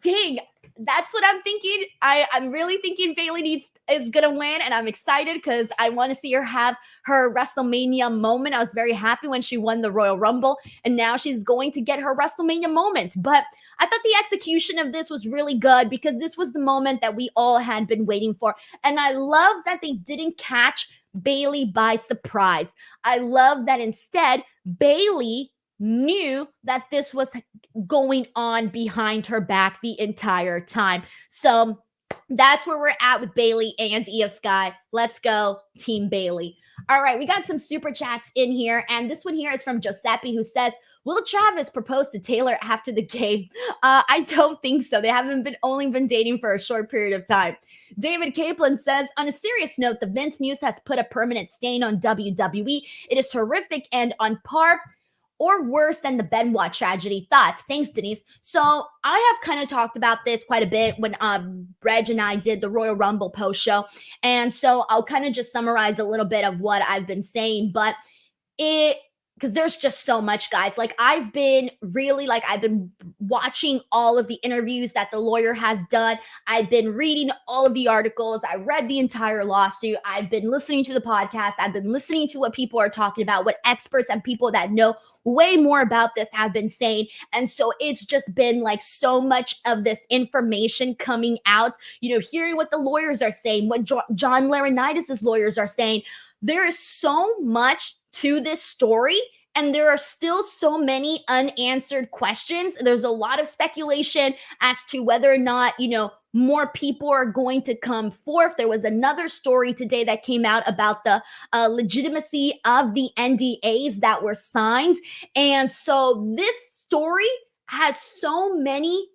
[SPEAKER 1] dang, that's what I'm thinking. I'm really thinking Bayley is going to win, and I'm excited because I want to see her have her WrestleMania moment. I was very happy when she won the Royal Rumble, and now she's going to get her WrestleMania moment. But I thought the execution of this was really good, because this was the moment that we all had been waiting for. And I love that they didn't catch Bayley by surprise. I love that instead Bayley knew that this was going on behind her back the entire time. So that's where we're at with Bayley and Io Sky. Let's go, Team Bayley. All right, we got some super chats in here, and this one here is from Giuseppe, who says, "Will Travis propose to Taylor after the game?" I don't think so. They haven't only been dating for a short period of time. David Kaplan says, "On a serious note, the Vince news has put a permanent stain on WWE. It is horrific and on par or worse than the Benoit tragedy. Thoughts?" Thanks, Denise. So I have kind of talked about this quite a bit when Reg and I did the Royal Rumble post show. And so I'll kind of just summarize a little bit of what I've been saying. But because there's just so much, guys. Like, I've been watching all of the interviews that the lawyer has done. I've been reading all of the articles. I read the entire lawsuit. I've been listening to the podcast. I've been listening to what people are talking about, what experts and people that know way more about this have been saying. And so it's just been like so much of this information coming out, hearing what the lawyers are saying, what John Laurinaitis' lawyers are saying. There is so much to this story, and there are still so many unanswered questions. There's a lot of speculation as to whether or not, more people are going to come forth. There was another story today that came out about the legitimacy of the NDAs that were signed. And so this story has so many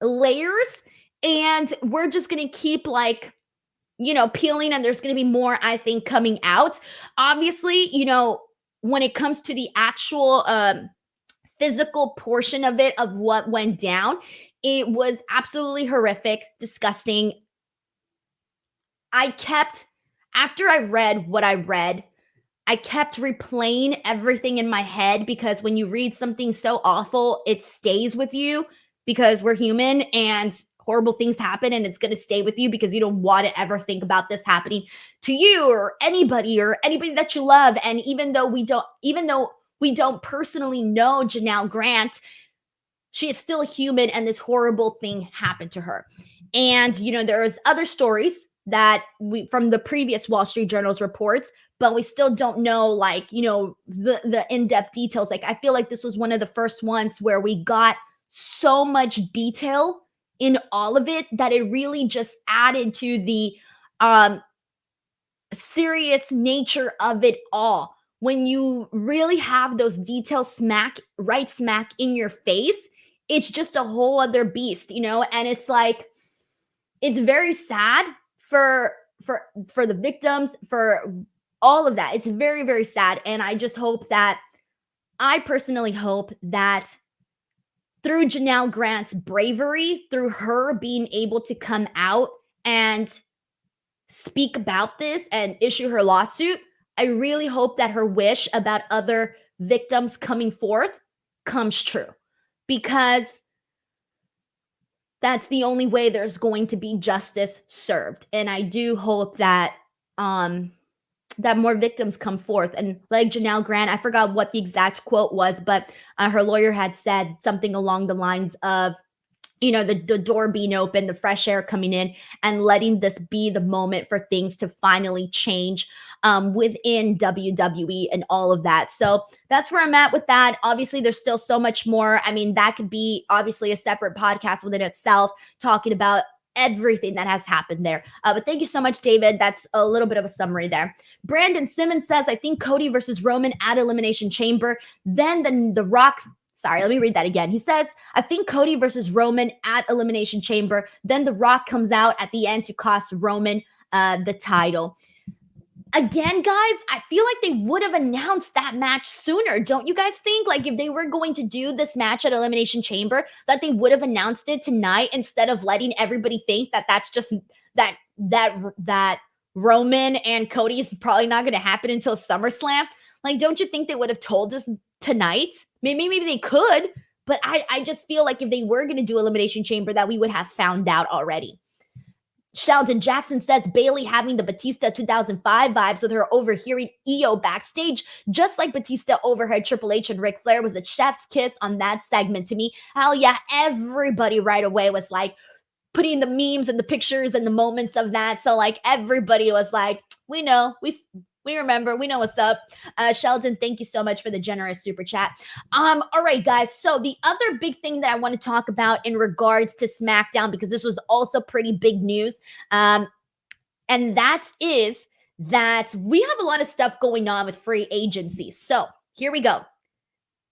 [SPEAKER 1] layers, and we're just going to keep peeling, and there's going to be more, I think, coming out. Obviously, when it comes to the actual physical portion of it, of what went down, it was absolutely horrific, disgusting. After I read what I read, I kept replaying everything in my head, because when you read something so awful, it stays with you, because we're human and horrible things happen, and it's going to stay with you because you don't want to ever think about this happening to you or anybody that you love. And even though we don't personally know Janelle Grant, she is still a human, and this horrible thing happened to her. And, there's other stories that from the previous Wall Street Journal's reports, but we still don't know, the in-depth details. Like, I feel like this was one of the first ones where we got so much detail in all of it that it really just added to the serious nature of it all. When you really have those details right smack in your face, it's just a whole other beast, and it's like, it's very sad for the victims, for all of that. It's very, very sad. And I personally hope that through Janelle Grant's bravery, through her being able to come out and speak about this and issue her lawsuit, I really hope that her wish about other victims coming forth comes true, because that's the only way there's going to be justice served. And I do hope that that more victims come forth. And like Janelle Grant, I forgot what the exact quote was, but her lawyer had said something along the lines of, the door being open, the fresh air coming in, and letting this be the moment for things to finally change within WWE and all of that. So that's where I'm at with that. Obviously, there's still so much more. I mean, that could be obviously a separate podcast within itself, talking about everything that has happened there. But thank you so much, David. That's a little bit of a summary there. Brandon Simmons says, "I think Cody versus Roman at Elimination Chamber. Then the Rock..." Sorry, let me read that again. He says, "I think Cody versus Roman at Elimination Chamber. Then The Rock comes out at the end to cost Roman the title." Again, guys, I feel like they would have announced that match sooner. Don't you guys think? Like, if they were going to do this match at Elimination Chamber, that they would have announced it tonight, instead of letting everybody think that that's just that Roman and Cody is probably not going to happen until SummerSlam. Like, don't you think they would have told us tonight? Maybe they could, but I just feel like if they were going to do Elimination Chamber, that we would have found out already. Sheldon Jackson says, "Bayley having the Batista 2005 vibes with her overhearing Io backstage, just like Batista overheard Triple H and Ric Flair. Was a chef's kiss on that segment to me." Hell yeah, everybody right away was like putting the memes and the pictures and the moments of that. So like everybody was like, we know, We remember. We know what's up. Sheldon, thank you so much for the generous super chat. All right, guys. So the other big thing that I want to talk about in regards to SmackDown, because this was also pretty big news, and that is that we have a lot of stuff going on with free agency. So here we go.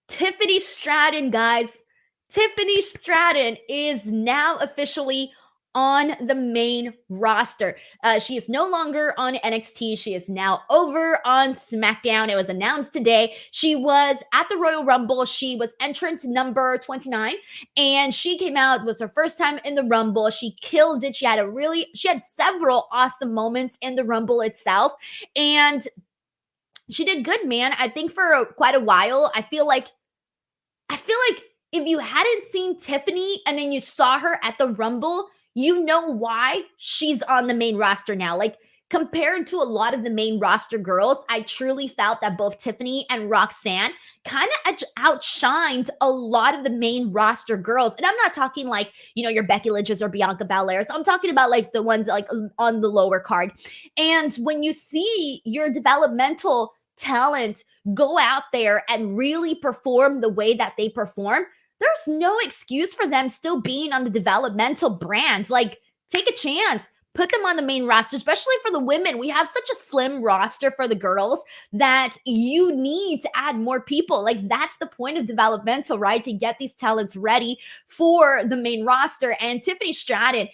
[SPEAKER 1] Tiffany Stratton, guys. Tiffany Stratton is now officially on the main roster. She is no longer on NXT. She is now over on SmackDown. It was announced today. She was at the Royal Rumble. She was entrant number 29, and she came out. It was her first time in the Rumble. She killed it. She had several awesome moments in the Rumble itself, and she did good, man. I think for quite a while, I feel like if you hadn't seen Tiffany and then you saw her at the Rumble, you know why she's on the main roster now. Like, compared to a lot of the main roster girls, I truly felt that both Tiffany and Roxanne kind of outshined a lot of the main roster girls. And I'm not talking like, your Becky Lynch's or Bianca Belair's. I'm talking about like the ones like on the lower card. And when you see your developmental talent go out there and really perform the way that they perform, there's no excuse for them still being on the developmental brand. Like, take a chance. Put them on the main roster, especially for the women. We have such a slim roster for the girls that you need to add more people. Like, that's the point of developmental, right? To get these talents ready for the main roster. And Tiffany Stratton,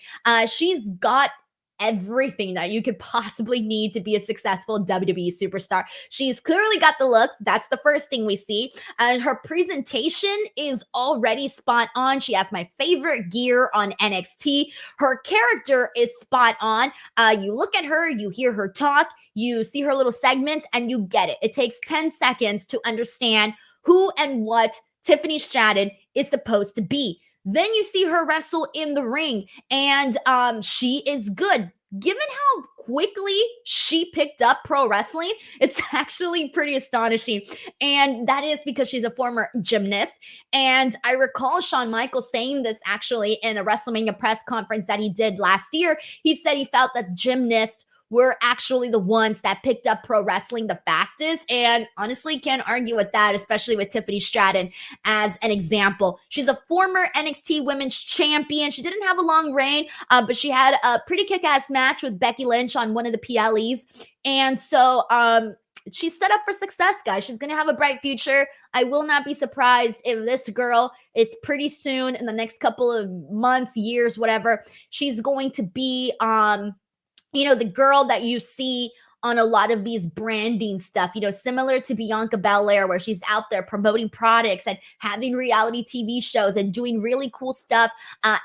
[SPEAKER 1] she's got everything that you could possibly need to be a successful WWE superstar. She's clearly got the looks. That's the first thing we see. And her presentation is already spot on. She has my favorite gear on NXT. Her character is spot on. You look at her, you hear her talk, you see her little segments, and you get it. It takes 10 seconds to understand who and what Tiffany Stratton is supposed to be. Then you see her wrestle in the ring, and she is good. Given how quickly she picked up pro wrestling, it's actually pretty astonishing. And that is because she's a former gymnast. And I recall Shawn Michaels saying this actually in a WrestleMania press conference that he did last year. He said he felt that gymnasts were actually the ones that picked up pro wrestling the fastest. And honestly, can't argue with that, especially with Tiffany Stratton as an example. She's a former NXT Women's Champion. She didn't have a long reign, but she had a pretty kick-ass match with Becky Lynch on one of the PLEs. And so she's set up for success, guys. She's going to have a bright future. I will not be surprised if this girl is pretty soon, in the next couple of months, years, whatever, she's going to be the girl that you see on a lot of these branding stuff, similar to Bianca Belair, where she's out there promoting products and having reality TV shows and doing really cool stuff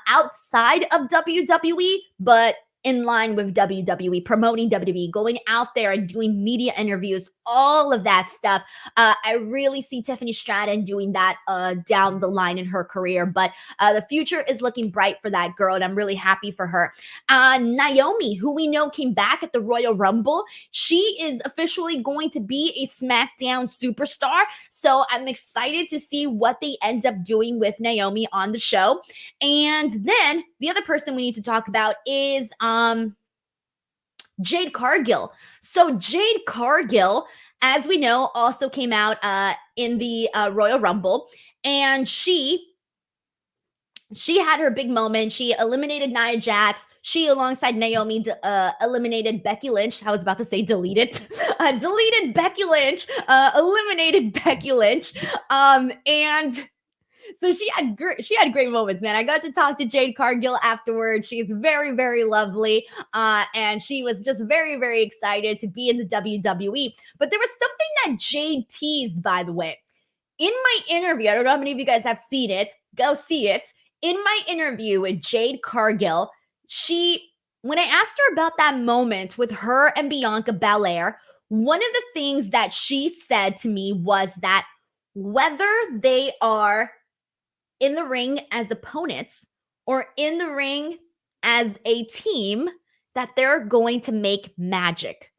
[SPEAKER 1] outside of WWE, but in line with WWE, promoting WWE, going out there and doing media interviews, all of that stuff. I really see Tiffany Stratton doing that down the line in her career, but the future is looking bright for that girl, and I'm really happy for her. Naomi, who we know came back at the Royal Rumble, she is officially going to be a SmackDown superstar, so I'm excited to see what they end up doing with Naomi on the show. And then the other person we need to talk about is Jade Cargill. So Jade Cargill, as we know, also came out in the Royal Rumble, and she had her big moment. She eliminated Nia Jax. She, alongside Naomi, eliminated Becky Lynch. I was about to say deleted Becky Lynch, eliminated Becky Lynch, and so she had great moments, man. I got to talk to Jade Cargill afterwards. She's very, very lovely. And she was just very, very excited to be in the WWE. But there was something that Jade teased, by the way. In my interview, I don't know how many of you guys have seen it. Go see it. In my interview with Jade Cargill, when I asked her about that moment with her and Bianca Belair, one of the things that she said to me was that whether they are in the ring as opponents or in the ring as a team, that they're going to make magic.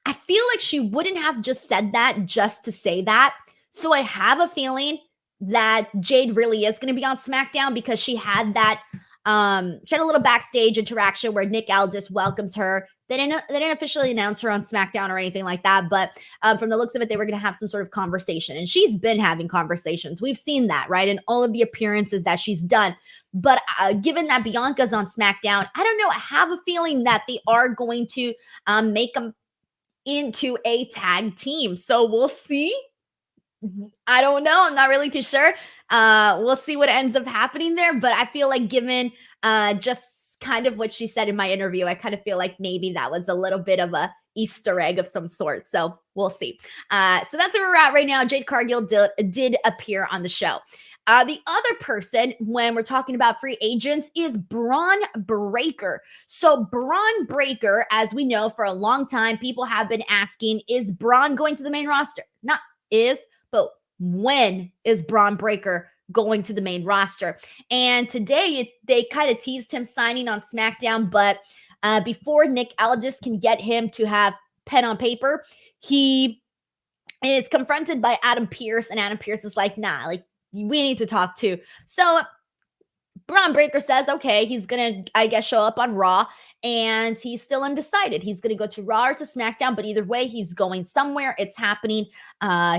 [SPEAKER 1] I feel like she wouldn't have just said that just to say that. So I have a feeling that Jade really is going to be on SmackDown, because she had that, she had a little backstage interaction where Nick Aldis welcomes her They didn't officially announce her on SmackDown or anything like that, but from the looks of it, they were going to have some sort of conversation. And she's been having conversations. We've seen that, right? In all of the appearances that she's done. But given that Bianca's on SmackDown, I don't know. I have a feeling that they are going to make them into a tag team. So we'll see. I don't know. I'm not really too sure. We'll see what ends up happening there. But I feel like given just kind of what she said in my interview, I kind of feel like maybe that was a little bit of a Easter egg of some sort. So we'll see. So that's where we're at right now. Jade Cargill did appear on the show. The other person, when we're talking about free agents, is Braun Breaker. So Braun Breaker, as we know, for a long time, people have been asking, is Braun going to the main roster? Not is, but when is Braun Breaker going to the main roster? And today they kind of teased him signing on SmackDown, but before Nick Aldis can get him to have pen on paper, he is confronted by Adam Pearce, and Adam Pearce is like, nah, like, we need to talk too. So Braun Breaker says, okay, he's going to, I guess, show up on Raw, and he's still undecided. He's going to go to Raw or to SmackDown, but either way, he's going somewhere. It's happening.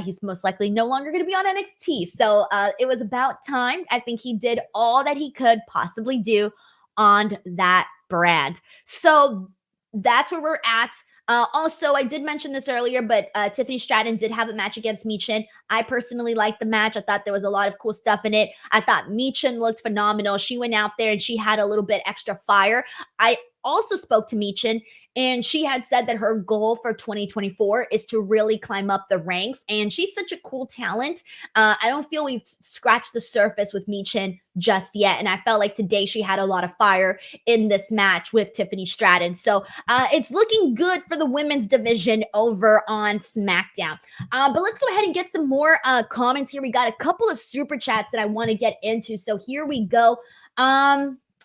[SPEAKER 1] He's most likely no longer going to be on NXT. So it was about time. I think he did all that he could possibly do on that brand. So that's where we're at. Also, I did mention this earlier, but Tiffany Stratton did have a match against Michin. I personally liked the match. I thought there was a lot of cool stuff in it. I thought Michin looked phenomenal. She went out there and she had a little bit extra fire. I also spoke to Michin, and she had said that her goal for 2024 is to really climb up the ranks, and she's such a cool talent. I don't feel we've scratched the surface with Michin just yet, and I felt like today she had a lot of fire in this match with Tiffany Stratton. So it's looking good for the women's division over on SmackDown. But let's go ahead and get some more comments here. We got a couple of super chats that I want to get into, so here we go.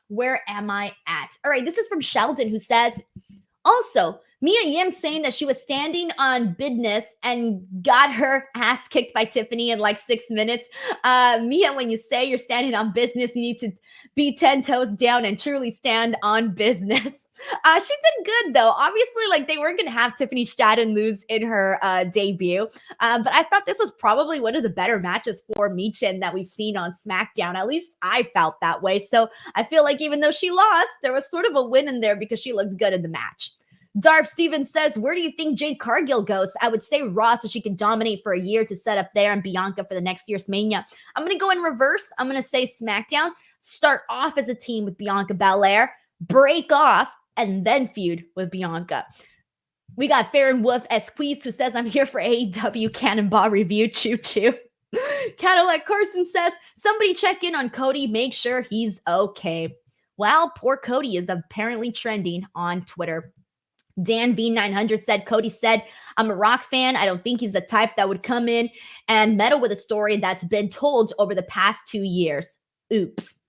[SPEAKER 1] Where am I at? All right, this is from Sheldon, who says, also, Mia Yim saying that she was standing on business and got her ass kicked by Tiffany in like 6 minutes. Mia, when you say you're standing on business, you need to be 10 toes down and truly stand on business. She did good, though. Obviously, like, they weren't going to have Tiffany Stratton lose in her debut. But I thought this was probably one of the better matches for Michin that we've seen on SmackDown. At least I felt that way. So I feel like even though she lost, there was sort of a win in there because she looked good in the match. Darth Stevens says, where do you think Jade Cargill goes? I would say Raw so she can dominate for a year to set up there and Bianca for the next year's Mania. I'm going to go in reverse. I'm going to say SmackDown. Start off as a team with Bianca Belair, break off, and then feud with Bianca. We got Farron Wolf Esquisse, who says, I'm here for AEW Cannonball review. Choo choo. Cadillac Carson says, somebody check in on Cody. Make sure he's okay. Well, poor Cody is apparently trending on Twitter. Dan B900 said, Cody said, I'm a Rock fan. I don't think he's the type that would come in and meddle with a story that's been told over the past 2 years. Oops.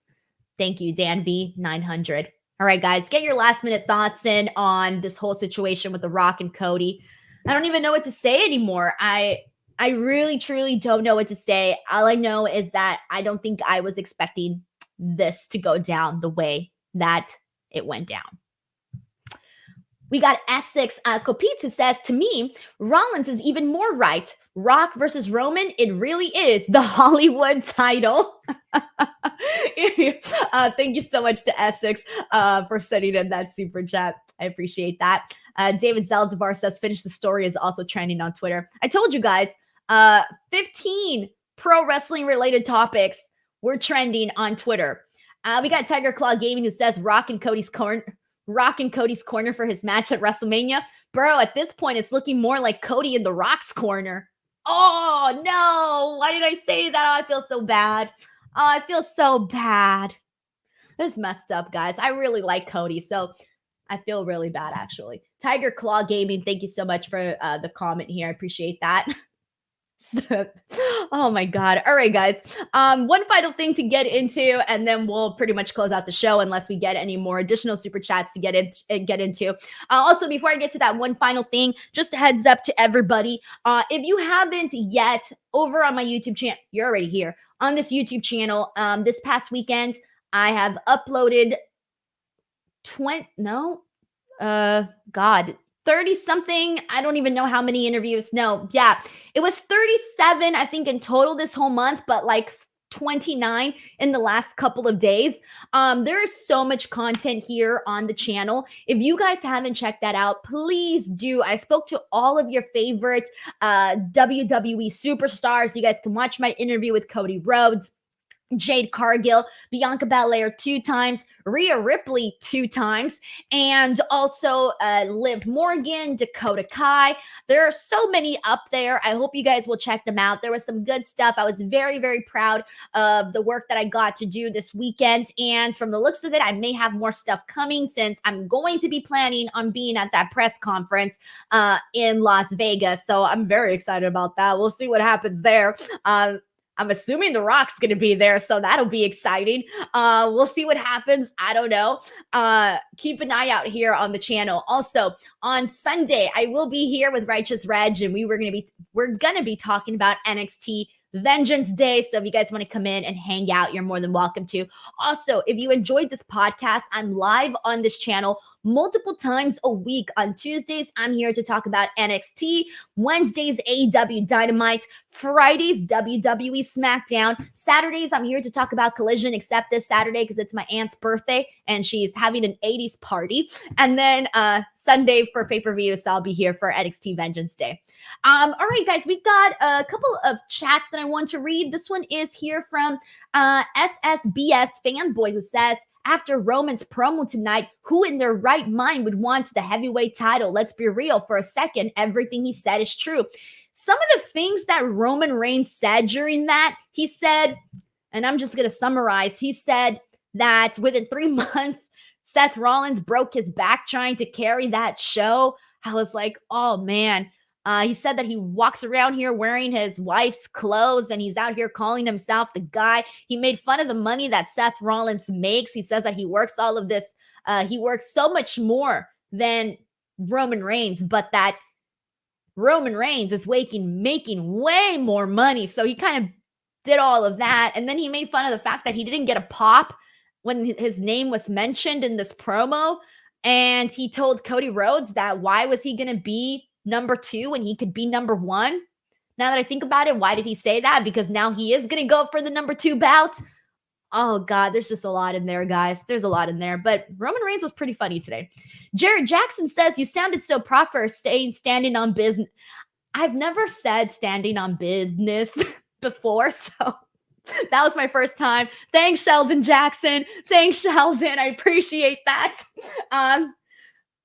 [SPEAKER 1] Thank you, Dan B900. All right, guys, get your last minute thoughts in on this whole situation with The Rock and Cody. I don't even know what to say anymore. I really, truly don't know what to say. All I know is that I don't think I was expecting this to go down the way that it went down. We got Essex Kopitz, who says, to me, Rollins is even more right. Rock versus Roman, it really is the Hollywood title. Thank you so much to Essex for sending in that super chat. I appreciate that. David Zaldivar says, finish the story is also trending on Twitter. I told you guys, 15 pro wrestling related topics were trending on Twitter. We got Tiger Claw Gaming, who says, Rock and Cody's corner for his match at WrestleMania. Bro, at this point, it's looking more like Cody in The Rock's corner. Oh, no. Why did I say that? Oh, I feel so bad. Oh, I feel so bad. This is messed up, guys. I really like Cody, so I feel really bad, actually. Tiger Claw Gaming, thank you so much for the comment here. I appreciate that. Oh my God. All right, guys. One final thing to get into, and then we'll pretty much close out the show unless we get any more additional super chats to get into. Also, before I get to that one final thing, just a heads up to everybody. If you haven't yet, over on my YouTube channel, you're already here on this YouTube channel. This past weekend, I have uploaded God, 30 something. I don't even know how many interviews. No, yeah, it was 37, I think, in total this whole month, but like 29 in the last couple of days. There is so much content here on the channel. If you guys haven't checked that out, please do. I spoke to all of your favorite WWE superstars. You guys can watch my interview with Cody Rhodes, Jade Cargill, Bianca Belair 2 times, Rhea Ripley 2 times, and also Liv Morgan, Dakota Kai. There are so many up there. I hope you guys will check them out. There was some good stuff. I was very, very proud of the work that I got to do this weekend. And from the looks of it, I may have more stuff coming since I'm going to be planning on being at that press conference in Las Vegas. So I'm very excited about that. We'll see what happens there. I'm assuming The Rock's going to be there, so that'll be exciting. We'll see what happens. I don't know. Keep an eye out here on the channel. Also, on Sunday, I will be here with Righteous Reg, and we're going to be talking about NXT Vengeance Day. So if you guys want to come in and hang out, you're more than welcome to. Also, if you enjoyed this podcast, I'm live on this channel multiple times a week. On Tuesdays, I'm here to talk about NXT. Wednesdays, AEW Dynamite. Fridays, WWE Smackdown. Saturdays, I'm here to talk about Collision, except this Saturday because it's my aunt's birthday and she's having an 80s party. And then Sunday for pay-per-view, so I'll be here for NXT Vengeance Day. All right, guys, we got a couple of chats that I want to read. This one is here from SSBS Fanboy, who says, after Roman's promo tonight, who in their right mind would want the heavyweight title? Let's be real for a second. Everything he said is true. Some of the things that Roman Reigns said during that, he said, and I'm just going to summarize, he said that within 3 months, Seth Rollins broke his back trying to carry that show. I was like, oh, man. He said that he walks around here wearing his wife's clothes and he's out here calling himself the guy. He made fun of the money that Seth Rollins makes. He says that he works all of this. He works so much more than Roman Reigns, but that Roman Reigns is making way more money. So he kind of did all of that. And then he made fun of the fact that he didn't get a pop when his name was mentioned in this promo. And he told Cody Rhodes that why was he going to be number 2 when he could be number 1? Now that I think about it, why did he say that? Because now he is going to go for the number 2 bout. Oh, God, there's just a lot in there, guys. There's a lot in there. But Roman Reigns was pretty funny today. Jared Jackson says, you sounded so proper standing on business. I've never said standing on business before, so that was my first time. Thanks, Sheldon Jackson. Thanks, Sheldon. I appreciate that.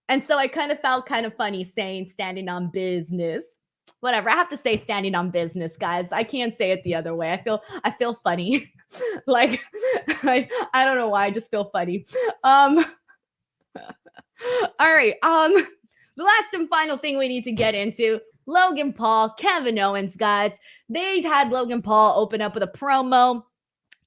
[SPEAKER 1] And so I kind of felt kind of funny saying standing on business. Whatever. I have to say standing on business, guys. I can't say it the other way. I feel funny. Like I don't know why. I just feel funny. All right. The last and final thing we need to get into, Logan Paul, Kevin Owens, guys. They had Logan Paul open up with a promo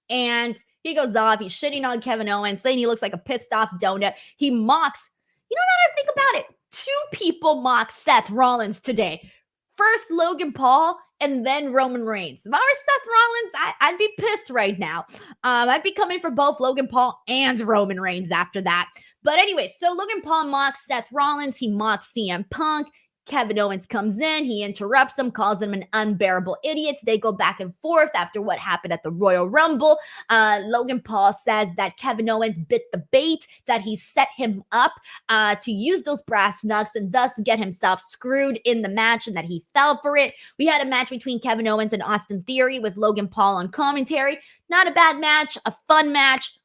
[SPEAKER 1] and he goes off. He's shitting on Kevin Owens, saying he looks like a pissed off donut. He mocks. You know, now that I think about it, 2 people mocked Seth Rollins today. First Logan Paul and then Roman Reigns. If I were Seth Rollins, I'd be pissed right now. I'd be coming for both Logan Paul and Roman Reigns after that. But anyway, so Logan Paul mocks Seth Rollins. He mocks CM Punk. Kevin Owens comes in, he interrupts him, calls him an unbearable idiot. They go back and forth after what happened at the Royal Rumble. Logan Paul says that Kevin Owens bit the bait, that he set him up to use those brass knucks and thus get himself screwed in the match and that he fell for it. We had a match between Kevin Owens and Austin Theory with Logan Paul on commentary. Not a bad match, a fun match.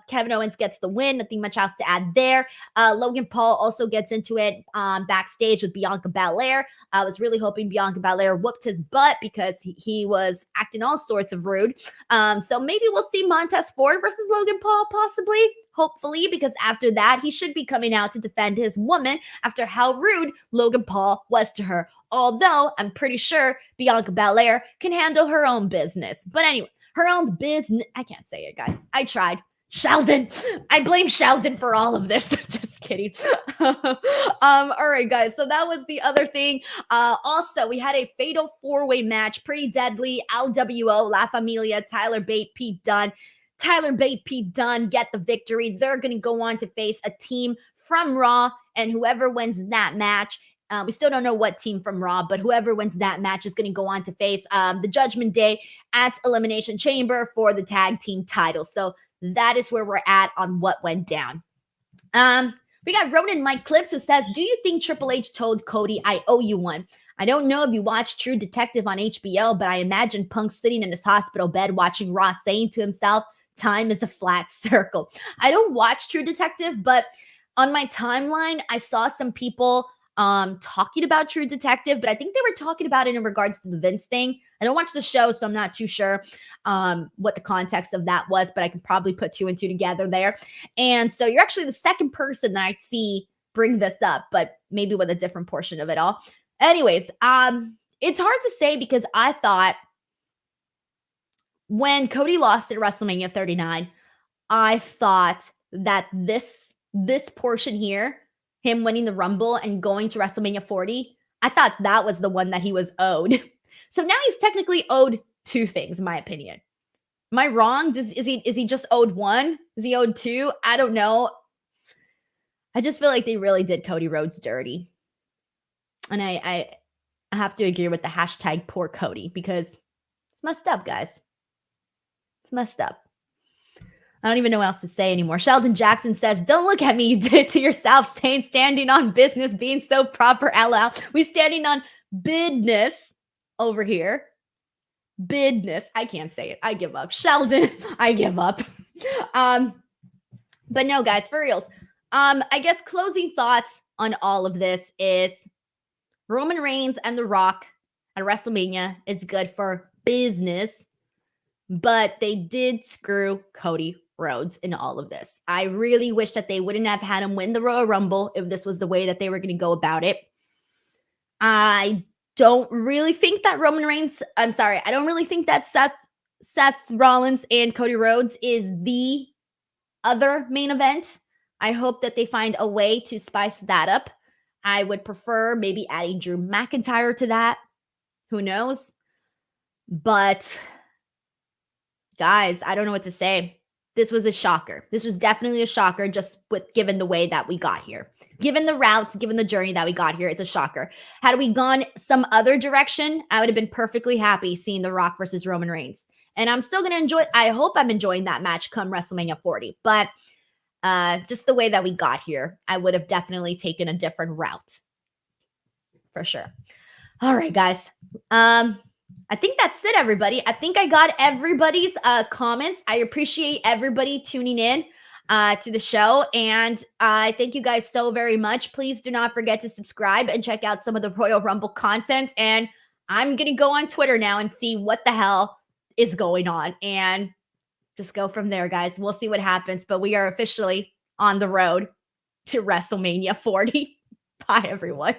[SPEAKER 1] Kevin Owens gets the win. Nothing much else to add there. Logan Paul also gets into it backstage with Bianca Belair. I was really hoping Bianca Belair whooped his butt because he was acting all sorts of rude. So maybe we'll see Montez Ford versus Logan Paul possibly, hopefully, because after that, he should be coming out to defend his woman after how rude Logan Paul was to her. Although I'm pretty sure Bianca Belair can handle her own business. But anyway, her own business. I can't say it, guys. I tried. Sheldon. I blame Sheldon for all of this. Just kidding. All right, guys. So that was the other thing. Also, we had a fatal 4-way match. Pretty deadly. LWO, La Familia, Tyler Bate, Pete Dunne. Tyler Bate, Pete Dunne get the victory. They're going to go on to face a team from Raw, and whoever wins that match, we still don't know what team from Raw, but whoever wins that match is going to go on to face the Judgment Day at Elimination Chamber for the tag team title. So that is where we're at on what went down. We got Ronan Mike Clips who says, do you think Triple H told Cody, I owe you one? I don't know if you watched True Detective on HBO, but I imagine Punk sitting in his hospital bed watching Raw saying to himself, time is a flat circle. I don't watch True Detective, but on my timeline, I saw some people talking about True Detective, but I think they were talking about it in regards to the Vince thing. I don't watch the show, so I'm not too sure what the context of that was, but I can probably put two and two together there. And so you're actually the second person that I see bring this up, but maybe with a different portion of it all. Anyways, it's hard to say because I thought when Cody lost at WrestleMania 39, I thought that this portion here, him winning the Rumble and going to WrestleMania 40, I thought that was the one that he was owed. So now he's technically owed two things, in my opinion. Am I wrong? Is he just owed one? Is he owed two? I don't know. I just feel like they really did Cody Rhodes dirty. And I have to agree with the hashtag poor Cody because it's messed up, guys. It's messed up. I don't even know what else to say anymore. Sheldon Jackson says, don't look at me. You did it to yourself, saying standing on business, being so proper, LL. We standing on business over here. Business. I can't say it. I give up. Sheldon, I give up. But no, guys, for reals. I guess closing thoughts on all of this is Roman Reigns and The Rock at WrestleMania is good for business, but they did screw Cody Rhodes in all of this. I really wish that they wouldn't have had him win the Royal Rumble if this was the way that they were going to go about it. I don't really think that I don't really think that Seth Rollins and Cody Rhodes is the other main event. I hope that they find a way to spice that up. I would prefer maybe adding Drew McIntyre to that. Who knows? But guys, I don't know what to say. This was a shocker. This was definitely a shocker just given the way that we got here. Given the routes, given the journey that we got here, it's a shocker. Had we gone some other direction, I would have been perfectly happy seeing The Rock versus Roman Reigns. And I'm still going to enjoy, I hope I'm enjoying that match come WrestleMania 40. But just the way that we got here, I would have definitely taken a different route. For sure. All right, guys. I think that's it, everybody. I think I got everybody's comments. I appreciate everybody tuning in to the show. And I thank you guys so very much. Please do not forget to subscribe and check out some of the Royal Rumble content. And I'm going to go on Twitter now and see what the hell is going on. And just go from there, guys. We'll see what happens. But we are officially on the road to WrestleMania 40. Bye, everyone.